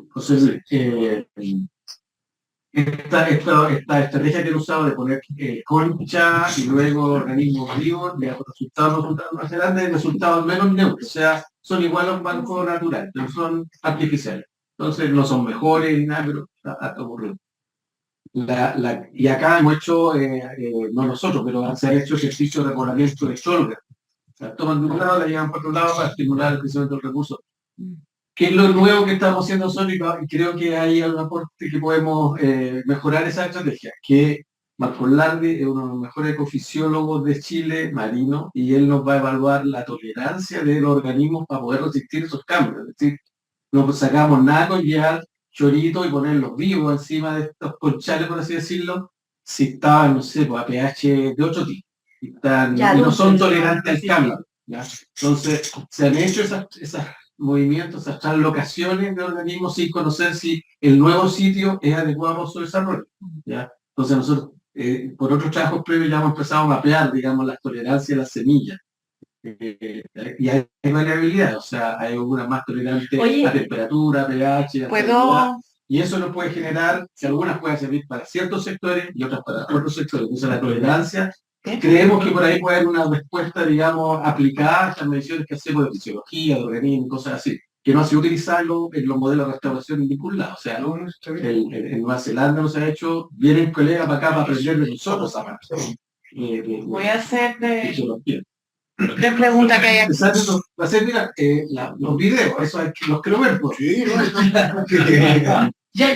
Esta estrategia que he usado de poner concha y luego organismos vivos, de resultados más grandes, resultados menos neutros. O sea, son igual a un banco natural, pero son artificiales. Entonces no son mejores ni nada, pero ha ocurrido. Y acá hemos hecho, no nosotros, pero se han hecho ejercicios de regulamiento de chorga. O sea, toman de un lado, la llevan por otro lado para estimular el crecimiento del recurso. ¿Qué es lo nuevo que estamos haciendo nosotros? Y creo que hay algún aporte que podemos mejorar esa estrategia. Que Marcos Lardi es uno de los mejores ecofisiólogos de Chile, marino, y él nos va a evaluar la tolerancia de los organismos para poder resistir esos cambios. Es decir, no sacamos nada con llevar choritos y ponerlos vivos encima de estos conchales, por así decirlo, si estaban, no sé, pues, a pH de otro tipo, y Ya, y no son dulce, tolerantes al sí. cambio. ¿Ya? Entonces, se han hecho esas movimientos, esas translocaciones de organismos sin conocer si el nuevo sitio es adecuado para su desarrollo. ¿Ya? Entonces, nosotros, por otros trabajos previos, ya hemos empezado a mapear, digamos, las tolerancias de las semillas. Y hay variabilidad, o sea, hay algunas más tolerantes Oye, a temperatura, pH, a ¿Puedo? y eso nos puede generar que algunas puedan servir para ciertos sectores y otras para otros sectores. Entonces la tolerancia, creemos que por ahí puede haber una respuesta, digamos, aplicada a estas mediciones que hacemos de fisiología, de organismo, cosas así, que no ha sido utilizado en los modelos de restauración en ningún lado. O sea, en Nueva Zelanda no se ha hecho, vienen colegas para acá para aprender de nosotros, Voy a hacer fisiología. tres preguntas que hay aquí. Exacto, va a ser, mira, los videos, eso los quiero ver, pues. Sí, Ya,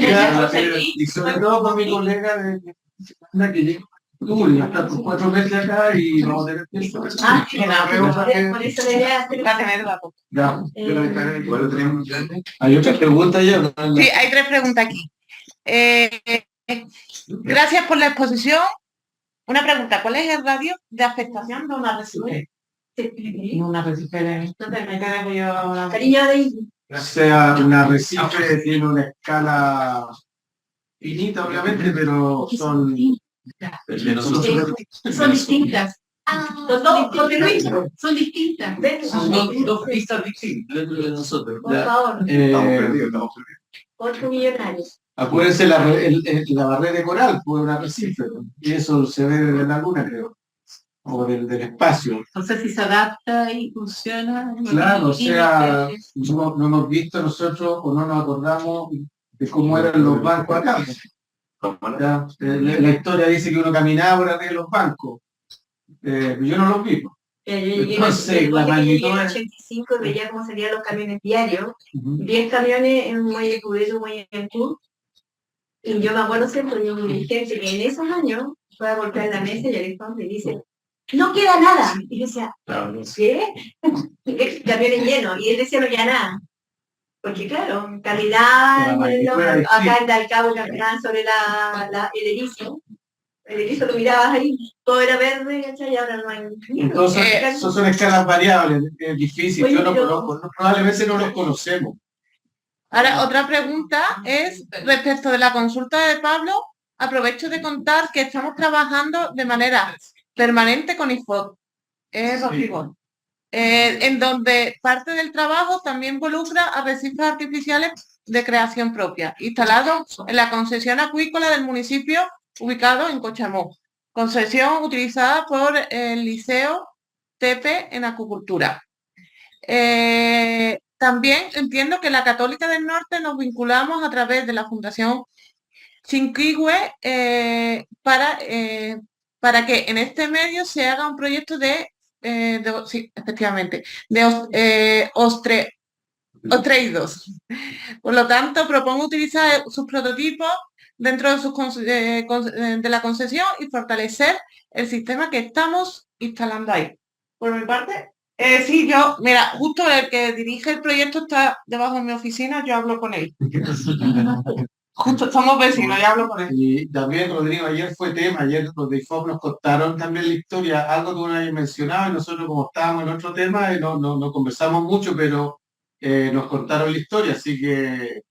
Y sobre todo con mi colega de que llegó y está por 4 meses acá y vamos a tener tiempo. que la pregunta por eso la idea es va a tener datos. Ya. Igual lo tenemos. Hay otra pregunta ya. ¿No? Sí, hay tres preguntas aquí. Gracias por la exposición. Una pregunta, ¿cuál es el radio de afectación de un arrecife? Un arrecife cariño de O sea, un arrecife tiene una escala finita, obviamente, pero son de nosotros. Son distintas. Los dos, Son distintas. Son dos pistas distintas dentro de nosotros. por favor, Estamos perdidos. 8 millonarios. Acuérdense la barrera de coral, fue un arrecife, y eso se ve desde la luna, creo, o del espacio. No sé si se adapta y funciona. Claro, o sea, no hemos visto nosotros o no nos acordamos de cómo eran los bancos acá. Ya, la historia dice que uno caminaba por arriba de los bancos. Yo no los vi. Yo llegué Entonces, la en magnitud el es... 85 y veía cómo salían los camiones diarios. Ujú. 10 camiones en un muelle cubierto, un muelle en Q. Y yo me acuerdo siempre de un dirigente que en esos años fue a golpear la mesa y el y dice, no queda nada. Y yo decía, ¿qué? Camiones llenos. Y él decía, no queda nada. Porque claro, caminaban, acá en Dalcabo caminaban sobre el erizo. El erizo lo mirabas ahí, todo era verde, ¿cachai? Y ahora no hay... Entonces, eso son escalas variables, es difícil, Oye, yo no pero- conozco, probablemente no los conocemos. Ahora, otra pregunta es respecto de la consulta de Pablo. Aprovecho de contar que estamos trabajando de manera permanente con IFOD, en donde parte del trabajo también involucra arrecifes artificiales de creación propia, instalados en la concesión acuícola del municipio ubicado en Cochamó, concesión utilizada por el Liceo Tepe en acuicultura. También entiendo que la Católica del Norte nos vinculamos a través de la Fundación Chinquihue para que en este medio se haga un proyecto sí, efectivamente, de ostreidos. Por lo tanto, propongo utilizar sus prototipos dentro de, de la concesión y fortalecer el sistema que estamos instalando ahí. Por mi parte, sí, mira, justo el que dirige el proyecto está debajo de mi oficina, yo hablo con él. Justo somos vecinos, ya hablo con él. Y también, Rodrigo, ayer fue tema, ayer los de IFOP nos contaron también la historia, algo que uno había mencionado, y nosotros como estábamos en otro tema, no conversamos mucho, pero nos contaron la historia, así que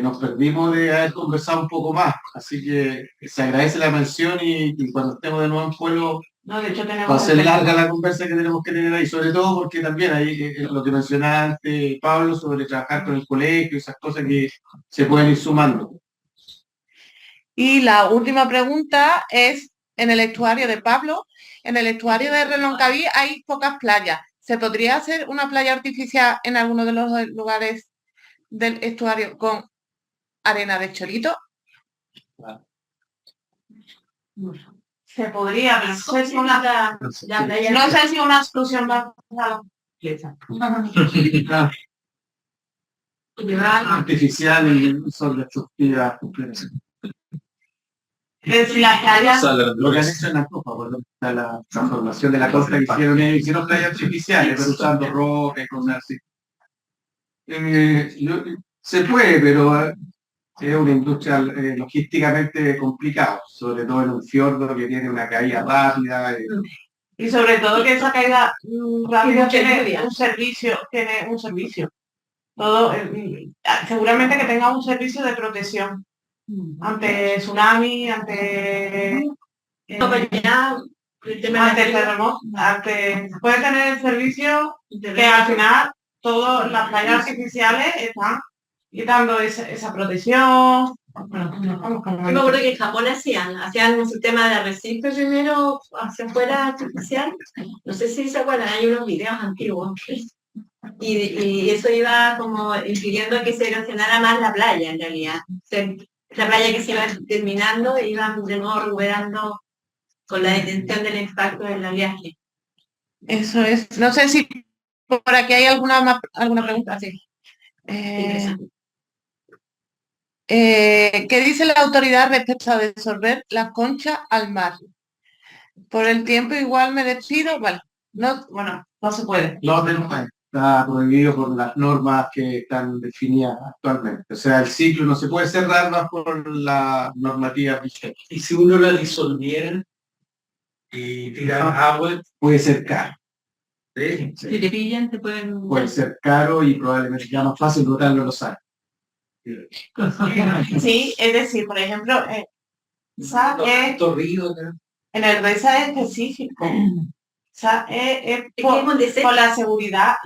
nos perdimos de haber conversado un poco más, así que se agradece la mención y cuando estemos de nuevo en pueblo No, de hecho tenemos... va a ser larga la conversa que tenemos que tener ahí, sobre todo porque también ahí lo que mencionaba antes Pablo sobre trabajar con el colegio, esas cosas que se pueden ir sumando. Y la última pregunta es, en el estuario de Pablo, en el estuario de Reloncaví hay pocas playas. ¿Se podría hacer una playa artificial en alguno de los lugares del estuario con arena de chorito? Se podría, pero no sé si una exclusión va a Artificial y uso de estructura. Lo que han hecho en la copa, la transformación de la costa que hicieron playas artificiales, pero usando roca y cosas así. Se puede, pero Es una industria logísticamente complicada, sobre todo en un fiordo que tiene una caída rápida. Y sobre todo que esa caída rápida mucha tiene lluvia. un servicio. Todo, seguramente que tenga un servicio de protección ante tsunami, ante ante terremoto, puede tener el servicio que al final todas las playas artificiales están quitando esa protección. Yo me acuerdo que en Japón hacían un sistema de arrecife primero hacia afuera artificial. No sé si se acuerdan, hay unos videos antiguos. Y eso iba como impidiendo que se erosionara más la playa en realidad. La playa que se iba terminando iban de nuevo recuperando con la detención del impacto del oleaje. Eso es. No sé si por aquí hay alguna pregunta. Sí. ¿Qué dice la autoridad respecto a desolver la concha al mar? Por el tiempo igual me despido. Vale. No se puede. No, está prohibido por las normas que están definidas actualmente. O sea, el ciclo no se puede cerrar bajo la normativa vigente. Y si uno la disolviera y tirar agua, Puede ser caro. ¿sí? Si te pillan, te pueden... Puede ser caro y probablemente sea más fácil botarlo en los años. Sí, es decir, por ejemplo, en el RESA es específico. O sea, por la seguridad,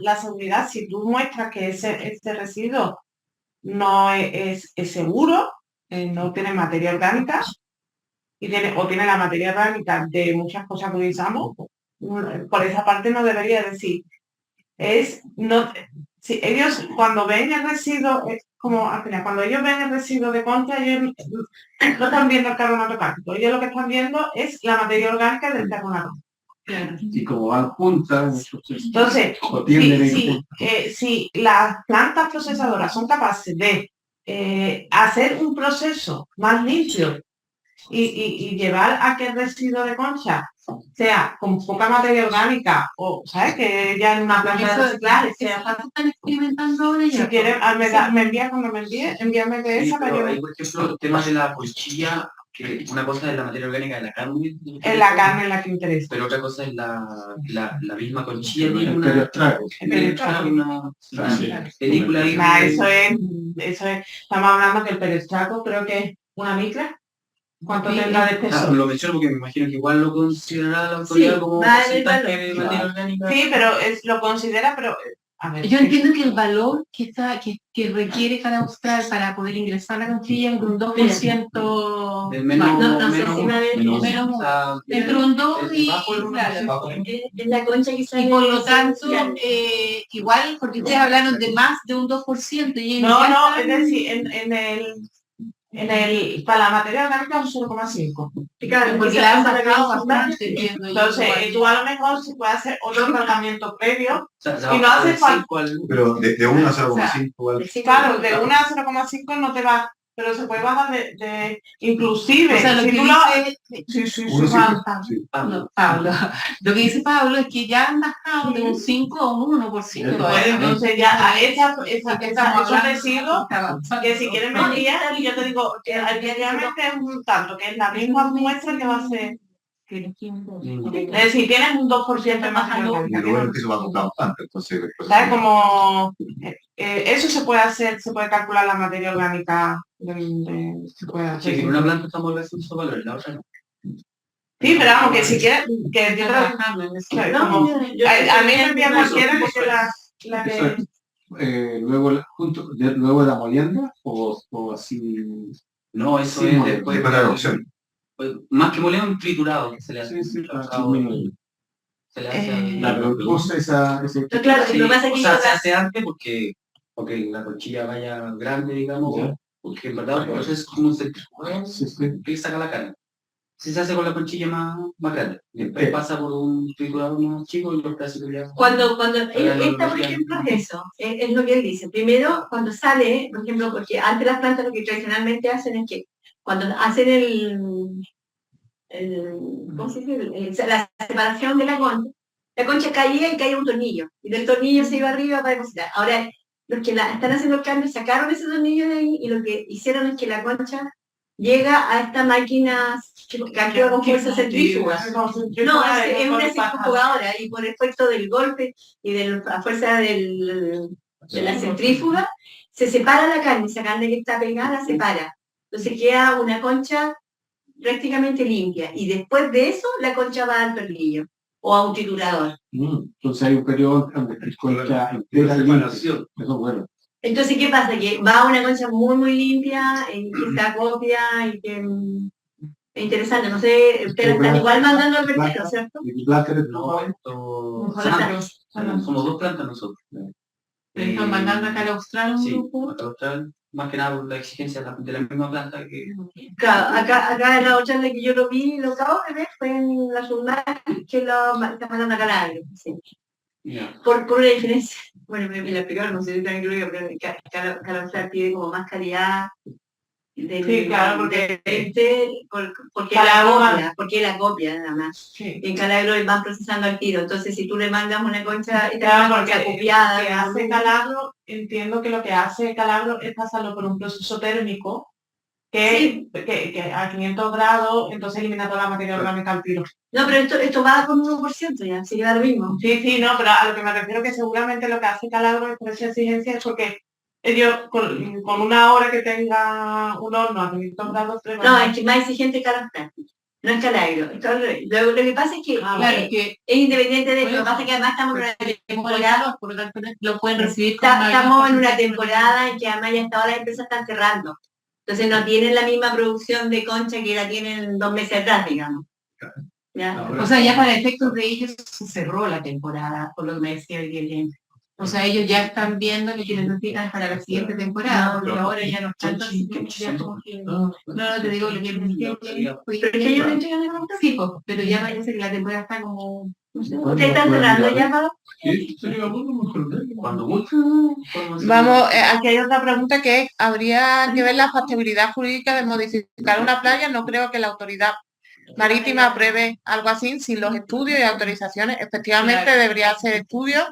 si tú muestras que este residuo no es seguro, no tiene materia orgánica, o tiene la materia orgánica de muchas cosas que utilizamos, por esa parte no debería decir. Si ellos cuando ven el residuo, es como al final, cuando ellos ven el residuo de concha, ellos no están viendo el carbonato cálido, ellos lo que están viendo es la materia orgánica del carbonato. Y como van juntas, Entonces, si las plantas procesadoras son capaces de hacer un proceso más limpio y llevar a que el residuo de concha sea con poca materia orgánica o, ¿sabes? Que ya en una planta de reciclaje sea... Están experimentando ahora ya. Si quieres, me envía cuando me envíe, envíame de esa para yo... Hay, por ejemplo, el tema de la conchilla, que una cosa es la materia orgánica de la carne. Es la carne la que interesa. Pero otra cosa es la misma conchilla. Tiene una película ahí. Eso es, estamos hablando que el perestraco creo que es una micra. ¿Cuánto tendrá de peso? Lo menciono porque me imagino que igual lo considerará la autoridad como porcentaje de materia orgánica. Sí, pero lo considera, pero... A ver, yo entiendo que el valor que requiere cada austral para poder ingresar a la conchilla es de un 2%, entre un 2 y claro, en la concha quizás. Y por lo tanto, igual, porque ustedes hablaron de más de un 2%. Y no, es decir, para la materia orgánica un 0,5. Claro, porque la han sacado bastante. Entonces, tú a lo mejor se puede hacer otro tratamiento previo y no hace falta. Pero de 1 a 0,5. Claro, de 1 a 0,5 no te va, pero se puede bajar de inclusive. O sea, lo si que tú Pablo, lo que dice Pablo es que ya han bajado de un 5 a un 1%. Entonces ya a esos residuos que si quieren mentir, y yo te digo que diariamente es un tanto, que es la misma muestra que va a ser. Es decir, tienes un 2% más Pero que eso va a comprar bastante, entonces... ¿Sabes? Como eso se puede hacer, se puede calcular la materia orgánica. Se puede hacer. Sí, que una planta estamos hablando de esos valores, la otra no. Sí, pero vamos, que si quieres, que yo a mí me envía cualquiera que la que... luego de la molienda o así. No, eso sí, es después de la opción. Más que moliendo, un triturado que se le hace. Se le hace la cosa claro, lo más aquí se hace antes porque la conchilla vaya grande, digamos, porque en verdad por eso es como un centrifugador que saca la carne. Si se hace con la conchilla más grande, y después pasa por un triturador más chico y los pedazos ya... Cuando esta, por ejemplo, es eso, es lo que él dice. Primero, cuando sale, por ejemplo, porque antes las plantas lo que tradicionalmente hacen es que cuando hacen ¿cómo se dice? La separación de la concha caía y caía un tornillo, y del tornillo se iba arriba para depositar. Ahora, los que están haciendo el cambio sacaron esos tornillos de ahí y lo que hicieron es que la concha llega a esta máquina que actúa con fuerza centrífuga. No, es una centrifugadora y por efecto del golpe y de la fuerza de la centrífuga se separa la carne, esa carne que está pegada se separa. Entonces queda una concha prácticamente limpia y después de eso la concha va al tornillo o a un triturador. Entonces hay un periodo donde la concha entera limpia. Eso es bueno. Entonces, ¿qué pasa? Que va a una concha muy, muy limpia, que está copia y que es interesante. No sé, ustedes están igual mandando al vertedero, ¿cierto? No, somos 2 plantas nosotros. Están mandando acá al Austral un Sí, grupo. acá al Austral, más que nada por la exigencia de la misma planta que... Claro, acá en la otra en la que yo lo vi, lo acabo de ver, fue en la Sundar, que lo está mandando acá al agro. Sí. Yeah. Por una diferencia, bueno, me la explicaron, no sé si también creo que Austral pide como más calidad. Sí, claro, porque porque la copia nada más. Sí. En Calagro van procesando al tiro, entonces si tú le mandas una concha Claro, porque copiada, lo que hace Calagro, entiendo que lo que hace Calagro es pasarlo por un proceso térmico que a 500 grados, entonces elimina toda la materia orgánica al tiro. No, pero esto va con 1%, ya, se queda lo mismo. Sí, no, pero a lo que me refiero que seguramente lo que hace Calagro es por esa exigencia es porque ellos con una hora que tenga un horno a 500 grados... No, es que más exigente que Austral, no es Calagro. Lo que pasa es que, Claro, que es independiente de eso, lo que pasa es que además estamos en una temporada, por lo tanto lo pueden recibir estamos en una temporada en que además ya hasta ahora las empresas están cerrando. Entonces no tienen la misma producción de concha que la tienen 2 meses atrás, digamos. ¿Ya? O sea, ya para efectos de ellos se cerró la temporada, por lo que me decía el dirigente. O sea, ellos ya están viendo lo que necesitan para la siguiente temporada, porque ahora ya no están así como ya como que... No, te digo lo que me decía. Pero es que ellos no entregan el producto. Sí, pero ya parece que la temporada está como... ¿Ustedes están cerrando ya, Pablo? Cuando mucho. Vamos, aquí hay otra pregunta que es, ¿habría que ver la factibilidad jurídica de modificar una playa? No creo que la autoridad marítima apruebe algo así sin los estudios y autorizaciones. Efectivamente debería hacer estudios.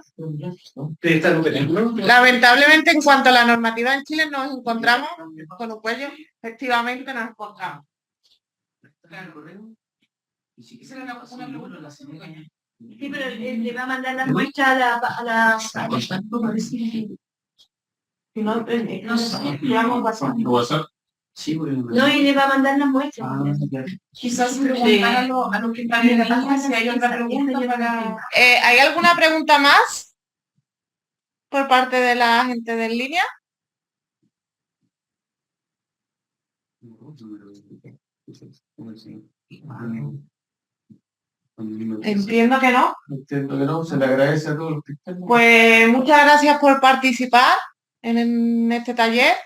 Lamentablemente en cuanto a la normativa en Chile nos encontramos con un cuello, efectivamente nos encontramos. Sí, pero él le va a mandar las muestras a la... Sí, No, y le va a mandar las muestras. Quizás preguntar a los que están en la página si hay otra pregunta para... ¿Hay alguna pregunta más por parte de la gente de en línea? Entiendo que no. Se le agradece a todos los que están. Pues muchas gracias por participar en este taller.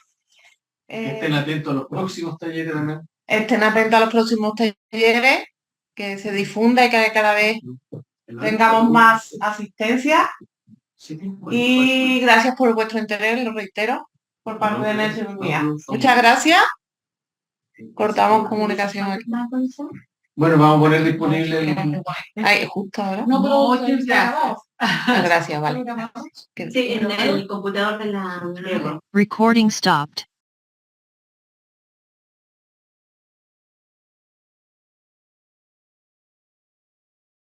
Estén atentos a los próximos talleres también. Estén atentos a los próximos talleres, que se difunda y que cada vez tengamos más asistencia. Y gracias por vuestro interés, lo reitero, por parte de Nelson Mía. Muchas gracias. Cortamos comunicación aquí. Bueno, vamos a poner disponible Ahí, justo ahora. No, pero Gracias, vale. Sí, en el computador de la... Recording stopped.